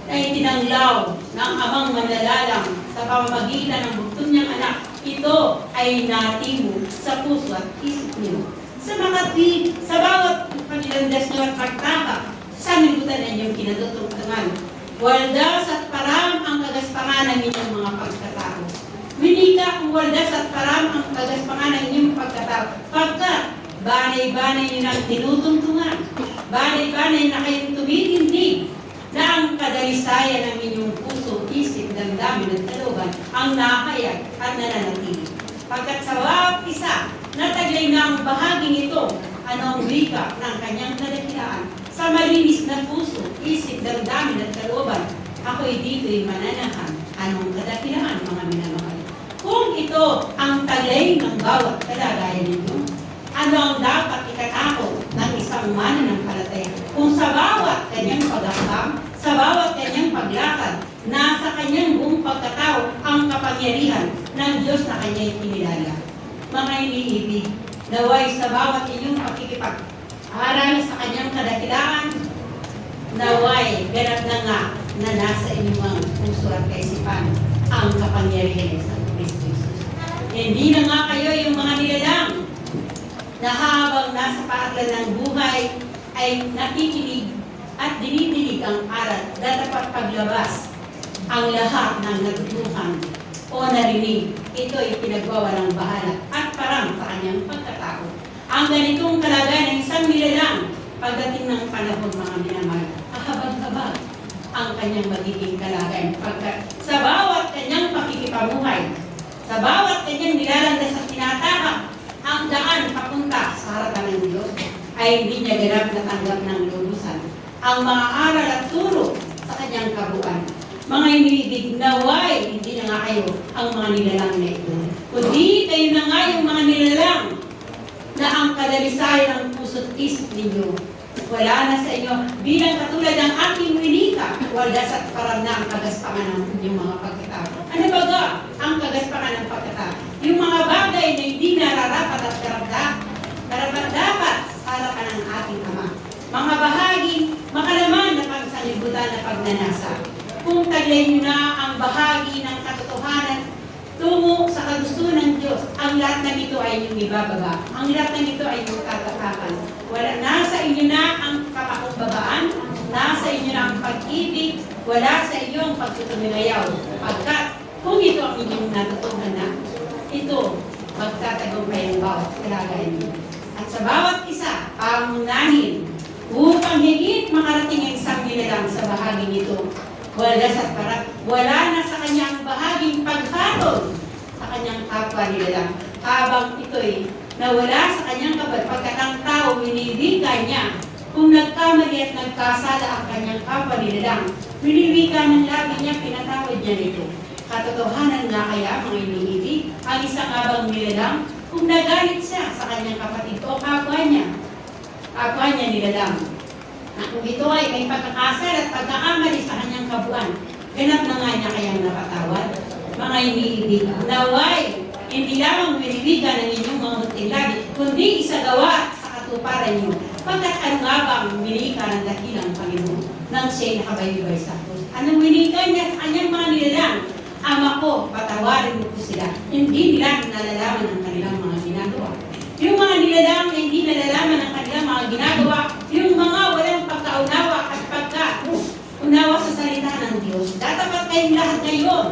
na itinanglaw ng amang manlalalang sa pamamagitan ng bugtong niyang anak, ito ay natimo sa puso at isip niyo. Sa sa bawat paglandas niyo at pagtaka, sa minutan na inyong kinatutungtungan, waldas at param ang kagaspangan ng inyong mga pagkatao. Winika ang waldas at param ang kagaspangan ng inyong pagkatao, pagkat banay-banay niyo ng tinutungtungan, banay-banay na kayong tumitindig, na ang kadalisayan ng inyong puso, isip, damdamin at kalooban ang nakayag at nananatili. Pagkat sa bawat isa, nataglay na ang bahaging ito, ano ang wika ng kanyang kadakilaan, sa malinis na puso, isip, damdamin at kalooban, ako'y dito'y mananahan. Anong kadakilaan, mga minamahal? Kung ito ang taglay ng bawat kalagayan ninyo, ano ang dapat ikatakot ng isang mananampalataya kung sa bawat kanyang paghaham, sa bawat kanyang paglakad, nasa kanyang buong pagkatao ang kapangyarihan ng Diyos na kanya'y kinilala. Mga iniibig, naway sa bawat inyong pakikipag-aral sa kanyang kadakilaan, naway ganap na nga na nasa inyong mga puso at kaisipan ang kapangyarihan sa Kristo Jesus. Hindi na nga kayo yung mga nilalang na habang nasa paaralan ng buhay ay nakikinig at dinidinig ang aral na dapat paglabas ang lahat ng natutuhan o narinig. Ito ay pinagwawalang bahala at parang sa kanyang pagkatao. Ang ganitong kalagayan ng isang nilalang pagdating ng panahon, mga minamahal, kahabag-habag ang kanyang magiging kalagayan pagkat sa bawat kanyang pakikipamuhay, sa bawat kanyang nilalandas at tinatahak ang daan papunta sa harapan ng Diyos ay hindi niya ganap natanggap ng lulusan ang mga aral at turo sa kanyang kabuuan. Mga iniibig, naway, hindi na nga kayo ang mga nilalang na ito, kundi kayo na nga yung mga nilalang na ang kadalisayan ng puso't isip ninyo. Wala na sa inyo bilang katulad ng aking winika, waldas at param na ang kagaspangan ng inyong mga pagkatao. Ano ba ga ang kagaspangan ng pagkatao? Yung mga bagay na hindi nararapat at karapat-dapat sa harapan ng ating Ama. Mga bahaging makalaman na pagsalibutan na pagnanasa. Kung taglay nyo na ang bahagi ng katotohanan tungo sa kagustuhan ng Diyos, ang lahat ng ito ay inyong ibababa. Ang lahat ng ito ay inyong tatatakan. Nasa inyo na ang kapakumbabaan, nasa inyo na ang pag-ibig, wala sa inyo ang pagtutumilayaw. Pagkat kung ito ang inyong natutunan na, ito magtatagumpay ang bawat kalagayan niyo. At sa bawat isa, pangunahin upang higit makarating ang isang nilalang sa bahaging ito. Wala na sa kanyang bahaging paghatol sa kanyang kapwa nilalang. Habang ito'y nawala sa kanyang kabal, pagkat ang tao winibika niya. Kung nagkamali at nagkasala ang kanyang kapwa nilalang, winibika ng labi niya, pinatawad niya nito. Katotohanan nga kaya, mga iniibig, ang isang abang nilalang, kung nagalit siya sa kanyang kapatid o kapwa niya nilalang, na kung ito ay may pagkakasal at pagkakamali sa kanyang kabuuan, ganap na nga niya kayang napatawad. Mga iniibig, naway, hindi lamang winibigan ng inyong mga munting labi, kundi isagawa sa katuparan niyo. Pagkat ano nga ba ang winika ng dakilang Panginoon nang siya'y nakabayubay sa krus? Anong winika niya sa kanyang mga nilalang? Ama ko, patawarin mo po sila. Hindi nila nalalaman ang kanilang mga ginagawa. Yung mga nilalang na hindi nalalaman ang kanilang mga ginagawa, yung mga walang pagkaunawa at pagkaunawa sa salita ng Diyos, datapat kayong lahat ngayon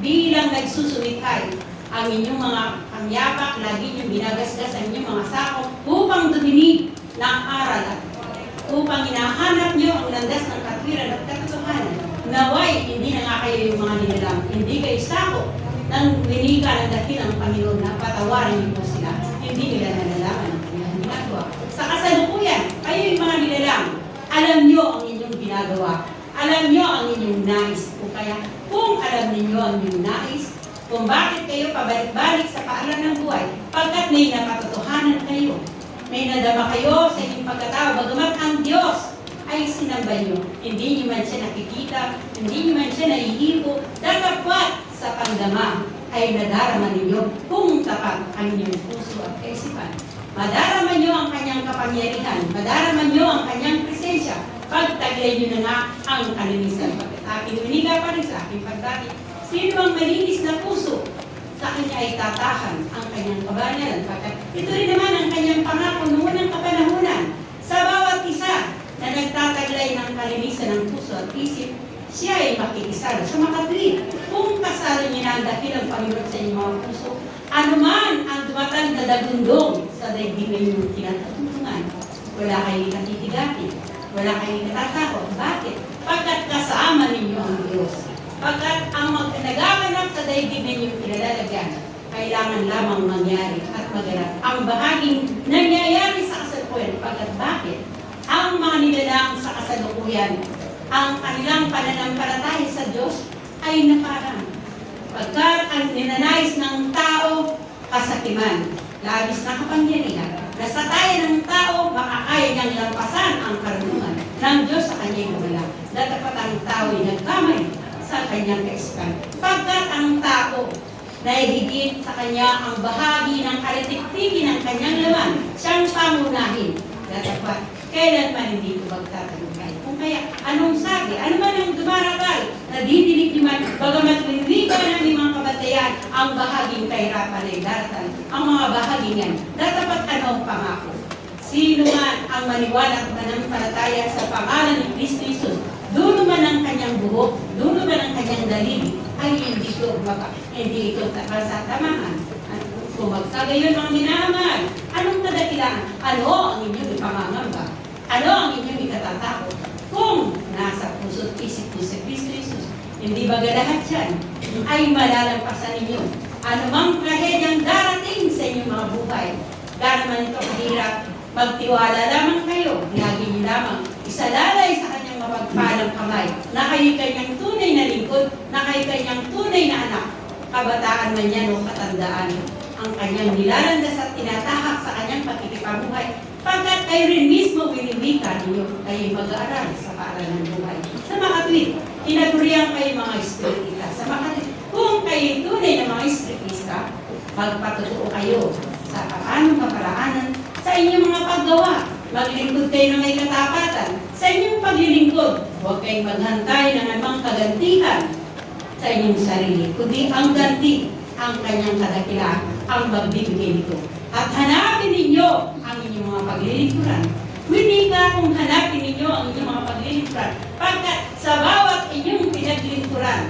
bilang nagsusumikay ang inyong mga pangyapak, lagi niyong ginagasgas ang inyong mga sako upang duminig ng aral at upang hinahanap niyo ang landas ng katwiran at katotohanan. Naway, hindi na nga kayo yung mga nilalang, hindi kayo sako ng winika ng dakilang Panginoon na patawarin niyo po sila. Hindi nila nalalaman ang kanilang ginagawa. Sa kasalukuyan, kayo yung mga nilalang, alam niyo ang inyong ginagawa. Alam niyo ang inyong nais. O kaya, kung alam niyo ang inyong nais, kung bakit kayo pabalik-balik sa paalam ng buhay, pagkat may napatotohanan kayo, may nadama kayo sa inyong pagkatao, bagamat ang Diyos ay sinamba niyo. Hindi niyo man siya nakikita, hindi niyo man siya naihipo, datapat sa pagdama ay nadarama ninyo kung tapat ang inyong puso at kaisipan. Madarama niyo ang kanyang kapangyarihan, madarama niyo ang kanyang presensya, pagtaglay niyo na nga ang kalinisan. Pagkat aking winiga pa rin sa aking pagdati, Sino ang malinis na puso, sa kanya ay tatahan ang kanyang kabanalan. Ito rin naman ang kanyang pangako noon ng kapanahunan. Sa bawat isa na nagtataglay ng kalinisan ng puso at isip, siya ay makikisalo sa makatwid. Kung kasalo niya na ang dakilang Panginoon sa inyong mga puso, anuman ang dumatag na dagundong sa daigdig na inyong kinatutulungan, wala kayong natitigati, wala kayong natatakot. Bakit? Pagkat kasama ninyo ang Diyos. Pagkat ang nagaganap sa daigdig na inyong kinalalagyan, kailangan lamang mangyari at maganap ang bahaging nangyayari sa kasalukuyan. Pagkat bakit? Ang mga nilalang sa kasalukuyan, ang kanilang pananampalataya sa Diyos ay naparang. Pagkat ang ninanais ng tao, kasakiman, labis na kapangyarihan, nasatayan ng tao, makakaya niyang lampasan ang karunungan ng Diyos sa kanyang wala. Datapat ang tao ay nagkamay sa kanyang kaisipan. Pagkat ang tao nahihigit sa kanya ang bahagi ng kalitiktikin ng kanyang laman, siyang pangunahin. Datapat, kailanman hindi ito magtatagumpay. Kung kaya, anong sabi? Ano man ang dumaragal na didilig naman, bagamat winwiga ng mga kabatayan, ang bahaging kahirapan ay daratan. Ang mga bahaging yan, datapat anong pangako? Sino man ang maniwala at manampalataya sa pangalan ni Kristo Jesus, dulo man ang kanyang buhok, dulo man ang kanyang daliri, ay hindi ito sa tamahan. Kung magkagayon mga minamahal, anong kadakilaan? Ano ang inyong ipangangamba? Ano ang inyong ikatatakot? Kung nasa puso't isip mo sa Kristo Jesus, hindi ba lahat yan ay malalampasan ninyo? Anumang trahedyang darating sa inyong mga buhay, gano'n man ito kahirap, magtiwala lamang kayo, lagi niyo lamang isalalay sa kanyang mapagpalang kamay, na kayo kanyang tunay na lingkod, na kayo kanyang tunay na anak, kabataan man yan o katandaan, ang kanyang nilalandas at tinatahak sa kanyang pakikipabuhay, pagkat kayo rin mismo winimika ninyo, kayo mag-aaral sa paaralan ng buhay. Sa makatwid, tinagurihan kayo mga espiritista. Sa makatwid, kung kayo tunay na mga espiritista, magpatutuo kayo sa paanong kaparaanan sa inyong mga paggawa. Maglingkod kayo ng may katapatan sa inyong paglilingkod. Huwag kayong maghantay ng anumang kagantihan sa inyong sarili, kundi ang ganti, ang kanyang kadakilaan, ang magbibigay nito. At hanapin ninyo ang inyong mga paglilingkuran. Hindi ka kung hanapin ninyo ang inyong mga paglilingkuran, pagkat sa bawat inyong pinaglingkuran,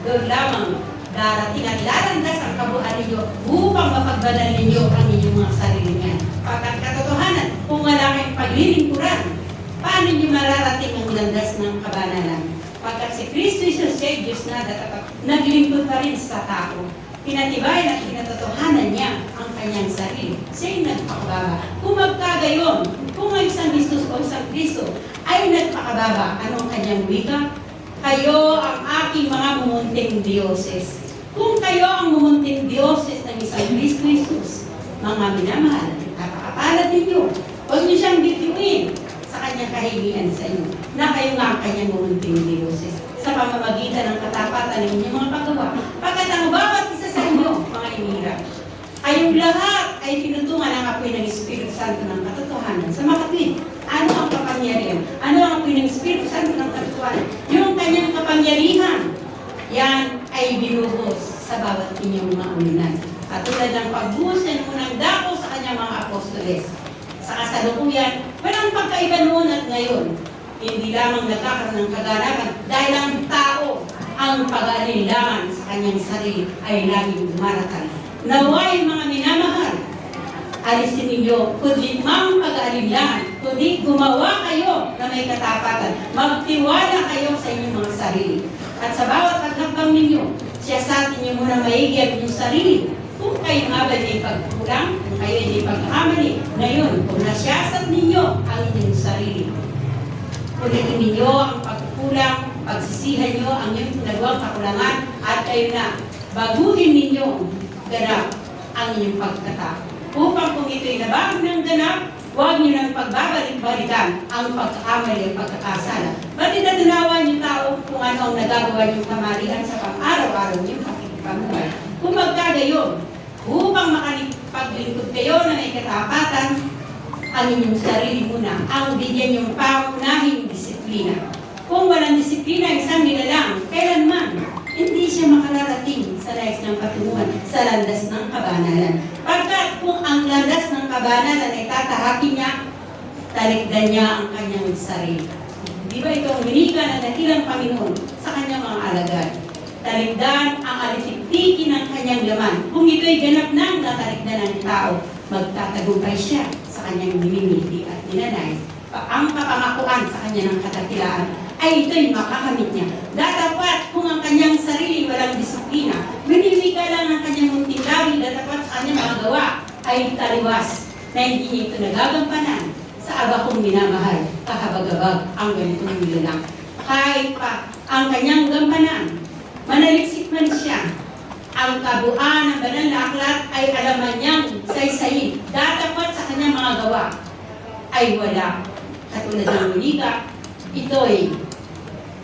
doon lamang darating at lalandas ang kabuuan ninyo upang mapagbanal ninyo ang inyong mga sarili niya. Pagkat katotohanan, kung wala kayong paglilingkuran, paano ninyo mararating ang landas ng kabanalan? Pagkat si Kristo Jesus, si Diyos na dapat naglingkod pa rin sa tao. Pinatibayan at pinatotohanan niya ang kanyang sarili. Siya'y nagpakababa. Kung magkagayon, kung ang isang Kristus o isang Kristo ay nagpakababa, anong kanyang wika? Kayo ang aking mga mumunting dioses. Kung kayo ang mumunting dioses ng isang Kristo Jesus, mga minamahal, napakapalad ninyo. Huwag niyo siyang bitiwin sa kanyang kahilingan sa inyo, na kayo nga ang kanyang mumunting dioses sa pamamagitan ng katapatan ng inyong mga paggawa. Pagkat ang bawat isa sa inyo, mga inira, kayong lahat ay pinutungan ng apoy ng Espiritu Santo ng katotohanan. Sa makatwid, ano ang kapangyarihan? Ano ang apoy ng Espiritu Santo ng katotohanan? Yung kanyang kapangyarihan, yan ay binuhos sa bawat inyong mga ulinan. At tulad ng pagbuhos ng unang dako sa kanyang mga apostoles. Sa kasalukuyan, walang pagkaiba noon at ngayon. Hindi lamang nagkakaroon ng kaganapan dahil ang tao, ang pag-aalilangan sa kanyang sarili ay laging dumaratan. Naway mga minamahal, alisin ninyo, kundi mang pag-aalilangan, kundi gumawa kayo na may katapatan. Magtiwala kayo sa inyong mga sarili. At sa bawat paghakbang ninyo, siyasatin niyo muna maigi ang inyong sarili. Kung kayo nga ba ay pagkulang, kung kayo ay pagkakamali, ngayon, kung nasyasat ninyo ang inyong sarili, ulitin ninyo ang pagkulang, pagsisihan nyo ang inyong pinagawang kakulangan, at kayo na baguhin ninyo ganap ang inyong pagkatao. Upang kung ito'y nabag ng ganap, huwag nyo nang pagbabalik-balikan ang pagkakamali at pagkakasala. Ba't inadunawan yung tao kung ano ang nagagawa yung kamalian sa pang-araw-araw yung pakikipamuhay? Kung magkagayon, upang makapaglingkod kayo na may katapatan, ang inyong sarili muna, ang bigyan yung pangunahing disiplina. Kung walang disiplina, isang nilalang, kailanman, hindi siya siya makararating sa nais ng patunguhan sa landas ng kabanalan. Pagkat kung ang landas ng kabanalan ay tatahakin niya, talikdan niya ang kanyang sarili. Di ba ito ang winika ng dakilang Panginoon sa kanyang mga alagad? Talikdan ang alitiktikin ng kanyang laman. Kung ito'y ganap ng natalikdan ng tao, magtatagumpay siya sa kanyang minimiti at ninanais. Ang kapangakuan sa kanya ng kadakilaan ay ito'y makakamit niya. Datapat kung ang kanyang sarili walang disiplina, minimika lang ang kanyang munting labi, datapat sa kanyang mga gawa ay taliwas na hindi niya ito nagagampanan sa aba kong minamahal, kahabag-abag ang ganitong nilalang. Kahit pa ang kanyang gampanan, manaliksik man siya, ang kabuuan ng banal na aklat ay alaman niyang saysayin, datapat sa kanyang mga gawa ay wala. Katulad ng winika, ito'y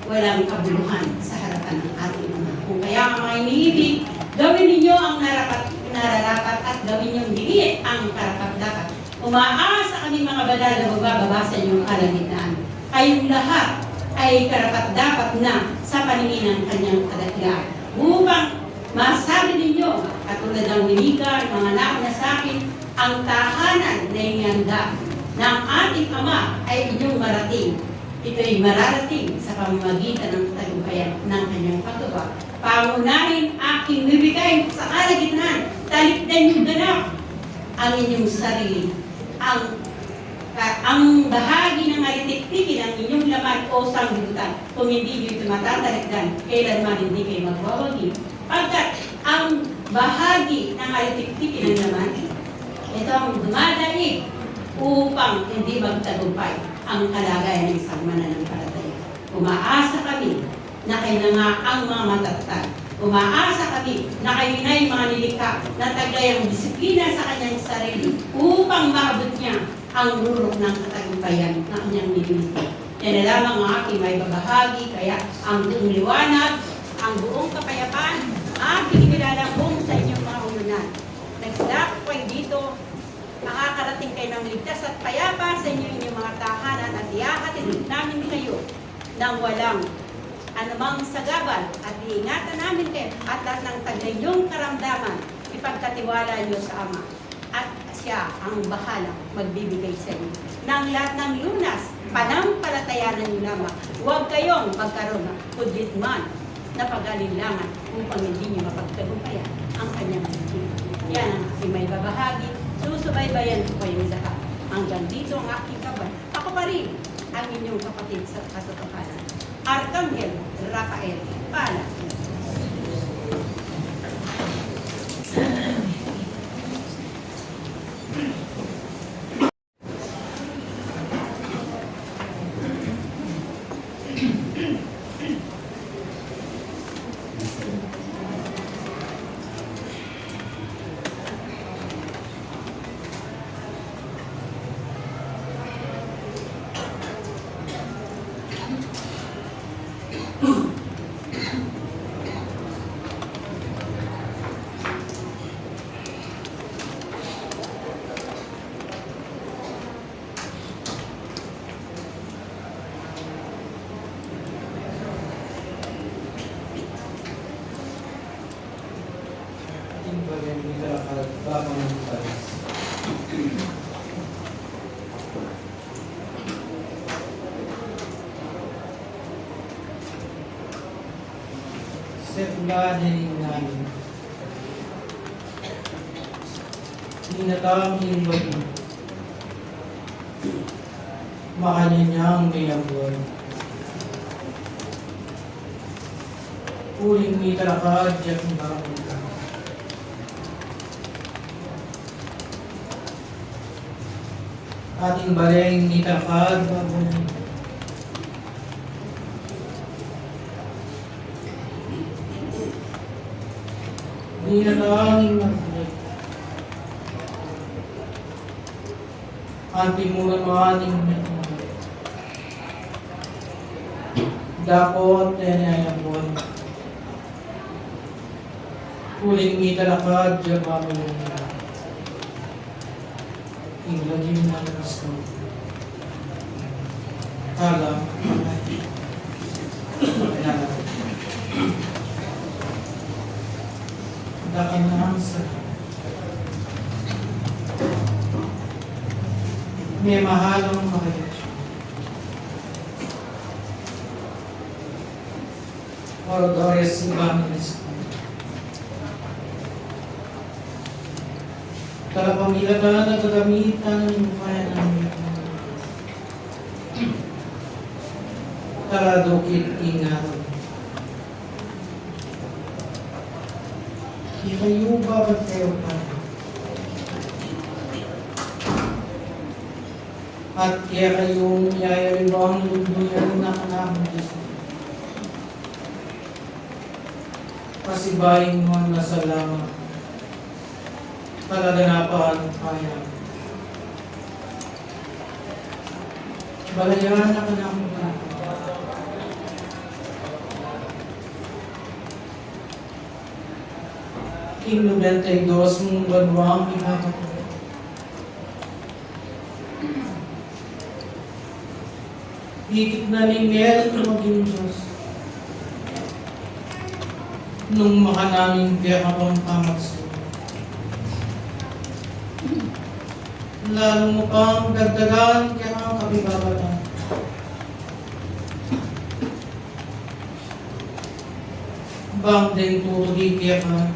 walang kabuluhan sa harapan ng ating Ama. Kung kaya ang mga iniibig, gawin ninyo ang nararapat at gawin niyong diliit ang karapat-dapat. Umaasa kami mga banal na magbababa sa inyong kalagitnaan. Kayong lahat ay karapat-dapat na sa paningin ng kanyang kadakilaan. Upang masabi ninyo, katulad ng winika, mga nauna sa akin, ang tahanan na inyanda ng ating Ama ay inyong marating. Ito'y mararating sa pamamagitan ng tagumpayan ng kanyang paggawa. Pangunahin aking bibigay sa kalagitnaan, talikdan yung ganap ang inyong sarili. Ang bahagi ng alitiktikin ng inyong laman o sanglibutan, kung hindi nyo ito matatalikdan, kailanman hindi kayo magwawagi. Pagkat ang bahagi ng alitiktikin ng laman, ito ang dumadaig upang hindi magtagumpay ang kalagayan ng isang mananampalataya. Umaasa kami na kayo na nga ang mga matatag. Umaasa kami na kayo na yung mga nilikha na taglay ang disiplina sa kanyang sarili upang maabot niya ang rurok ng katagumpayan na kanyang nililito. Yan na lamang ang aking may babahagi, kaya ang buong liwanag, ang buong kapayapaan, aking inilalambong sa inyong mga ulunan. Nagsilak ko ay dito, makakarating kayo ng ligtas at payapa sa inyong mga tahanan at ihahatid namin kayo nang walang anumang sagabal at iingatan namin kayo at lahat ng tagayong karamdaman ipagkatiwala niyo sa Ama at siya ang bahala magbibigay sa inyo ng lahat ng lunas, panampalatayanan niyo lamang. Huwag kayong magkaroon ng kudlit man na pag-alinlangan upang hindi niyo mapagtagumpayan ang kanyang bibig. Yan ang aking may babahagi. Susubaybayan ko kayong lahat. Hanggang dito ang aking kaban. Ako pa rin ang inyong kapatid sa katotohanan. Arkanghel Rafael Pala. Setulanin namin. Ninatanging maging makanyanyang mayambuan. Uling may talakad at maraming ka. Ating bareng may talakad mabunin. Ninatanging maging ating muna mga ating dapot na yanayambuan. Huling italakad dyan kami yung ilagim ng gusto. Kala, kailangan. may mahalong makayat. Oradores Simbamis. Kalapamilatan at kagamitan ng kaya namin. Taradukit ingat. Ikayo babat kayo pa. At kaya kayong yayaribang luluyan na kanamang Diyos. Pasibayin mo na salamat. Kalaganapan kaya. Balayan na kanamang Diyos. King 92 mong banwang pinakapo. Higit na ni Mel na maging Diyos. Nung makanaming piyaka kong pamakso. Lalo mo pang dagdagan kaya kang kabibabatan. Bang din tutugi kaya ka.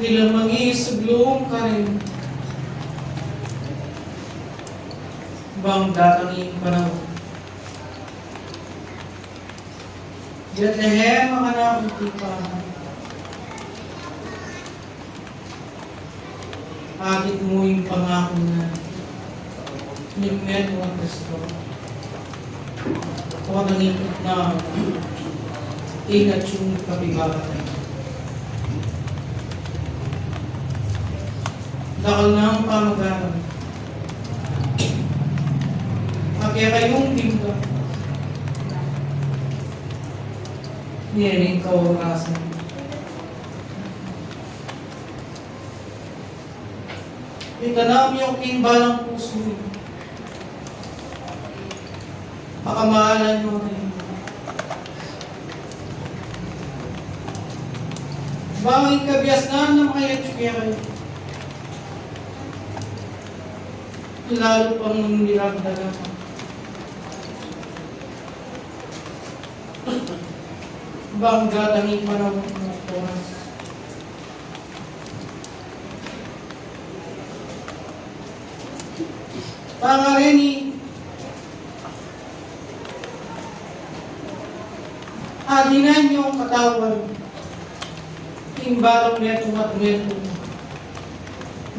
Ilang mangisugloong ka rin. Bang datangin panahon. Bethlehem ang anak ng tipahan. Akit mo yung pangako na nagmet mo ang Kristo. O nangikot na ingat yung kapibagatan. Dakal na ang pamagalan. Kaya kayong tingka. Niyaring kaurasan. Itanam yung kimbalang puso. Pakamahalan nyo rin. Banging kabiasnan ng mga yatsukiyan. Lalo pang nilagdagan. Bangga tanging panahon ng oras. Pangareni, adinan yung katawan, imbalong neto at neto,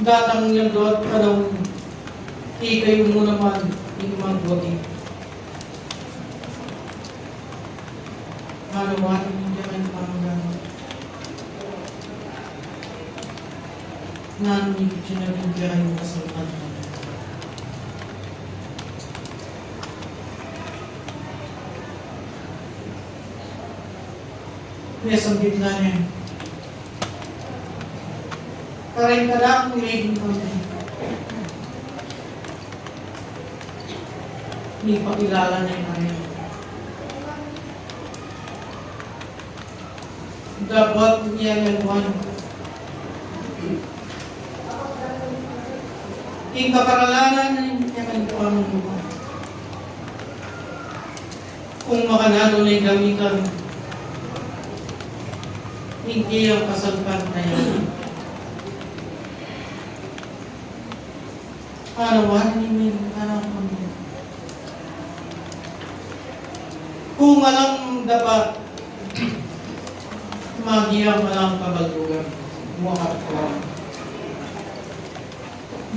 datang niya doon panahon, ikayo mo naman, inuman buwagi. Halawarin hindi kayo pangalaman. Nanigit siya na hindi kayo kasalpan. Yes, ang gitna niya. Karin ka lang kung may kami. Hindi pakilala niya yung kanya. Dapat niya nalwan. Yung kaparalanan na niya kanituan ng lupa. Kung makanano na yung gamitan, hindi ang kasalpan na yan. Arawan ni Min, anak ko. Kung alam dapat, magiyang walang kabalugan, mukhang ko.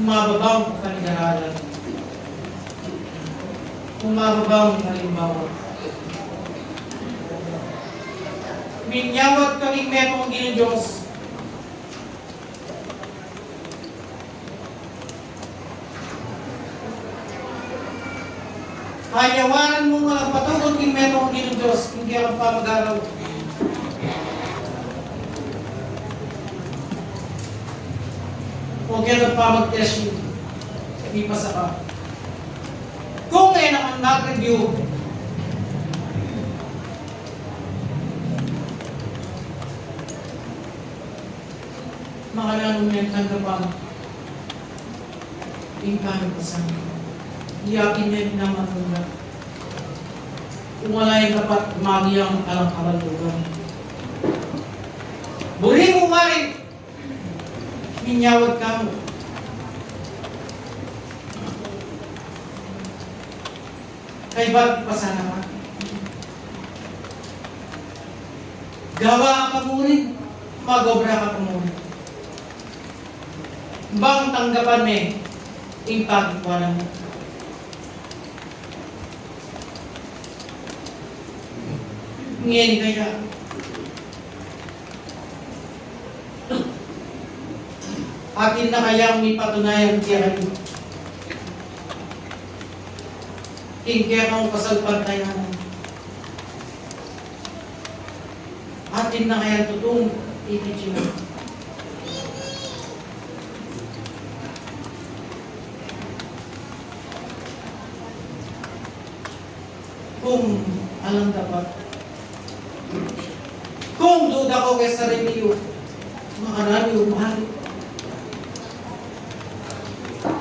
Mababang kanigaralan. Kung mababang halimbawa. Minyawat kaming metong Diyos. Hayawanan mo walang patungkol king metong Diyos, hindi ako pa mag-araw. Huwag yan pa mag-test yun. Hindi pa sa ka. Kung ngayon naman mag-review, makalanong may tanggapang ingkano pa sa amin. Iyakin niya naman muna. Kung wala yung dapat umagi ang alang kabalugan. Buri mo nga rin. Minyawag ka mo. Kay ba't pa sana ka? Gawa ka muli. Magobra ka pa muli. Bang tanggapan mo yung pagkikuanan mo? Ngayon kaya, atin na kayang may patunayan kaya kayo. Kaya kang kasalpantayan. Atin na kaya totoong ititsin mo. Kung alam dapat, kung duda ko kay sarili ko, makarami o mahal.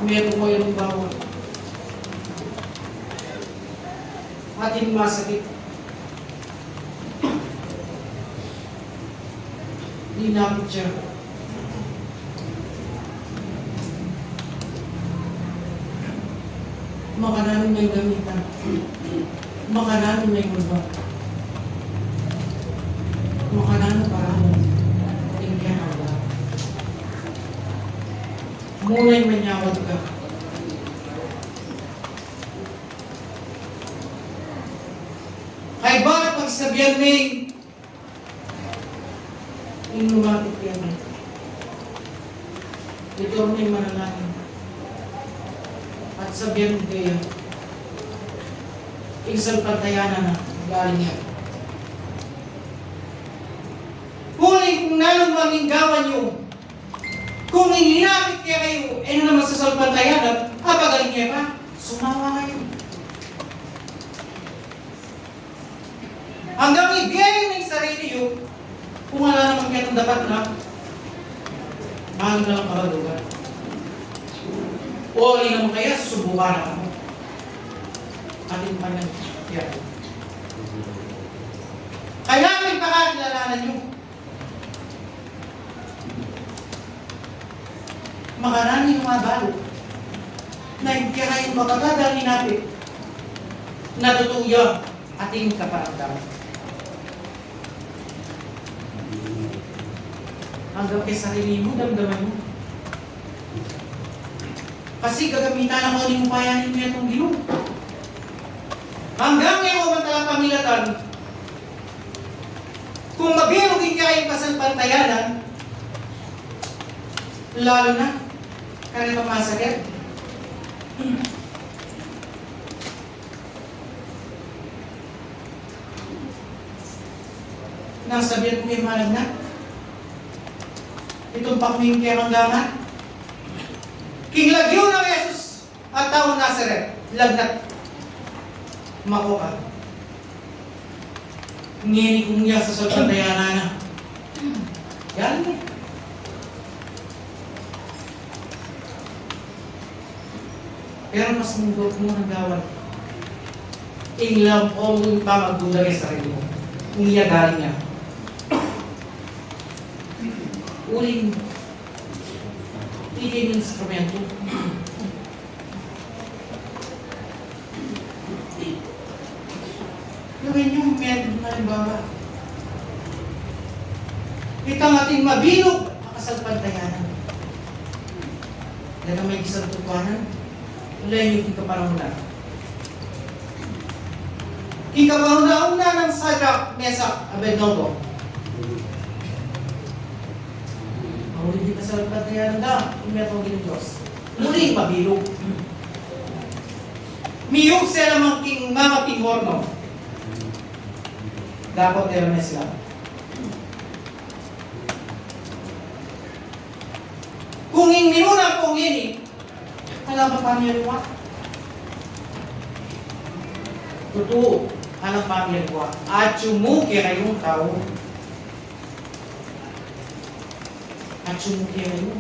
Meron ko yung bawal. Ating masakit. Dinapit siya. Makarami may gamitan. Makarami may gulba. Makarami parang tingkyan ang lahat. Muna'y manyawag ka. Kay bakit pagsabihan ni yung lumapit yan? Ito ang may manalangin. At sabihan kayo, isang pantayanan na galing yan. Kung nalumangin gawan nyo, kung inilapit niya kayo, ano naman sa salpantayanan, pagaling niya pa, sumawa kayo. Hanggang ibigay ng sarili nyo, kung wala naman kayo ng dapat na, mahal na lang kabalugan. O alin naman kaya, susubukan na ako. Ating panagyan. Kaya may pakakilalanan nyo. Makarami yung mabalo. Na hindi kayong makakadali natin. Natutuya ating kaparamdaman. Hanggang kay sarili mo, damdaman mo. Kasi gagamitan ako ng payanin mo itong Ginoo. Hanggang ngayon mo matalang pamilatan, kung mabinugin ka yung kasalpantayanan, lalo na, kaya masakit. Nang sabihan ko yung malag na, itong pakming kaya hanggangan, King Lagyo ng Jesus at taong Nazaret, lagnat, makuha. Ngini kong niya sa salpantayanan na. Yan eh. Pero mas mundot mo ng gawan. Inglam o mong pamagdulagay sa sarili mo. Kung iya galing niya. Uling hindi ng instrumento. Gawin yung method na halimbawa. Ito ang ating mabilog ang kasalpantayanan. Dahil may isang tutuanan, wala yung ikaparanguna. Ikaparanguna ng Sadrach, Mesach, Abednego. Muli di kasalpantayanan na, imetong Diyos. Muli mabilog. Miyong sila mang king mama pinghorno. Dapat meron sila. Kung minuna kong ini, alam pa paano ko? Totoo, alam pa paano ko? At yumuki kayong tao. at sumukya kayo.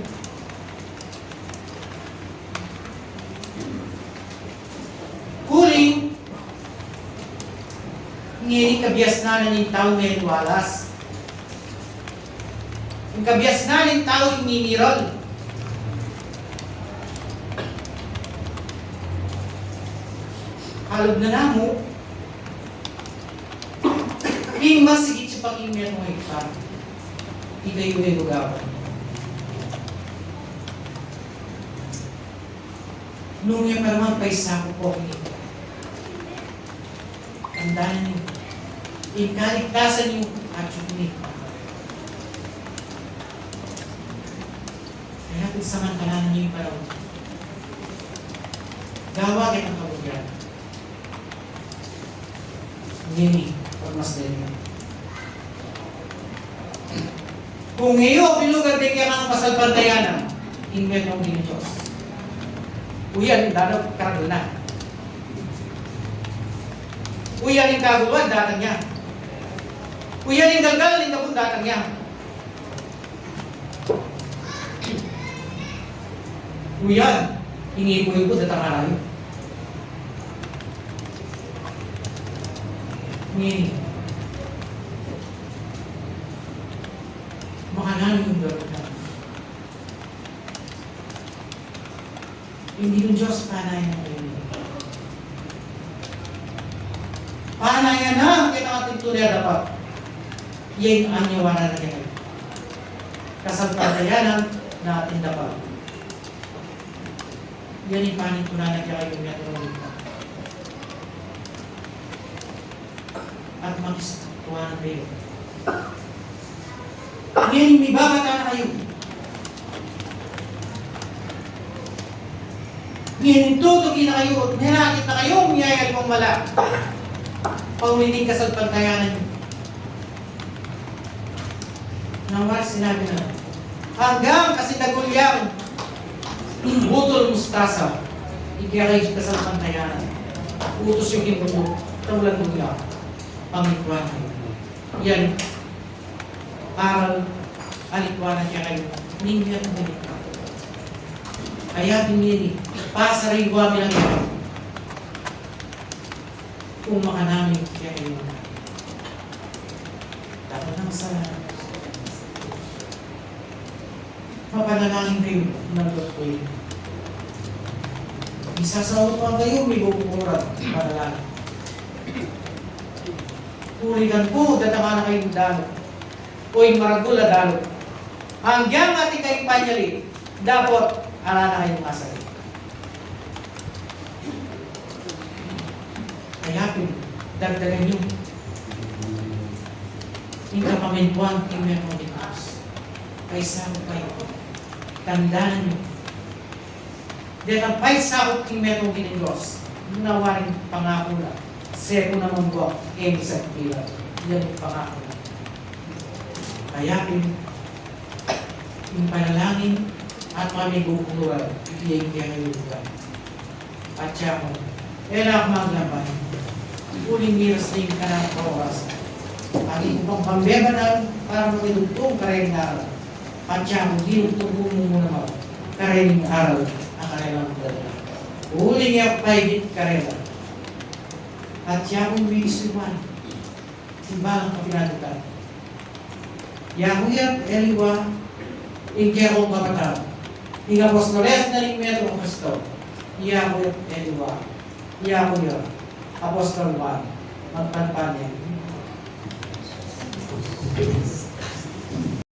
Huling, ngini kabiasnanan ng tao ngayon walas. Ang kabiasnanan ng tao ininirol. Halog na namo, hindi mas sigit sa pag-imyan mo ito. Hindi kayo lugawan. Nung yung parang paisa ko po ito. Tandaan niyo, ikaligtasan niyo at yun. Kaya kung samantalanan niyo yung parang gawa kitang kabugyan. Ngini, pagmasdan niyo. Kung iyo, bilugan din kaya ang pasalpantayanan, inmet mong din Diyos. Uyan, dadaw, karagol na. Uyan yung kaguluan, datang niya. Uyan yung galgal, yung kapun, datang niya. Uyan, iniipoy ko, datang arayo. Ngini, makanan yung garutan. Hindi ng Diyos panayan ng kayo. Panayan na kita ating tunay dapat. Yan ang anyawanan na kayo. Kasalpatayanan na ating dapat. Yan yung panintunan na kayo yung yatulog. At mag-isatuan kayo. Yan yung ibabata na kayo. Tutukin na kayo at hinakit na kayo, miyayag mong mala. Pauliting ka sa pantayanan nyo. Nawar sinabi na, hanggang kasi nagulyang butol mustasa, ikiyakay ka sa pantayanan. Utos yung himuto, tawlan gulya, pangitwan. Yan, aral, alikwanan niya kayo, ninyo at ganit. Kaya pinili, pasariwa bilang ito. Kung makanamin kaya kayo. Dapat nang sa mapanalangin kayo ng Diyos. Isasawot pa kayo, may bukukuran para lang. Pulikan po, datama na kayong dalo. Uy, maragul na dalo. Hanggang ating kayong panyali, dapat ala na kayong masakit. Kaya dagdagan nyo. Yung kapamentuan, yung meron ni Diyos. Kaysa mo kayo. Tandaan nyo. Dahil ang paisakot yung meron ni Diyos, nawaring pangako na. Seko naman po, sa pila. Yan yung pangako na. Kaya yung panalangin, at kami bukuluran, ipiyay kaya kayo buwan. At siya mo, enak maglaban, uling miras na yung kanang kawasan. At ikupang pambebanan para makilugtong karayang aral. At siya mo, dinugtong mo muna mo, karayang aral ang kanilang dala. Uling niya paigit karayang. At siya mo, winisuman, simbalang kapinadutan. Yahuyat, Eliwa, Ingkero Kapatal. Yung apostoles na rin Metro Cristo, Yahweh Eliwa, Yahweh, Apostol 1, magpanpan niya.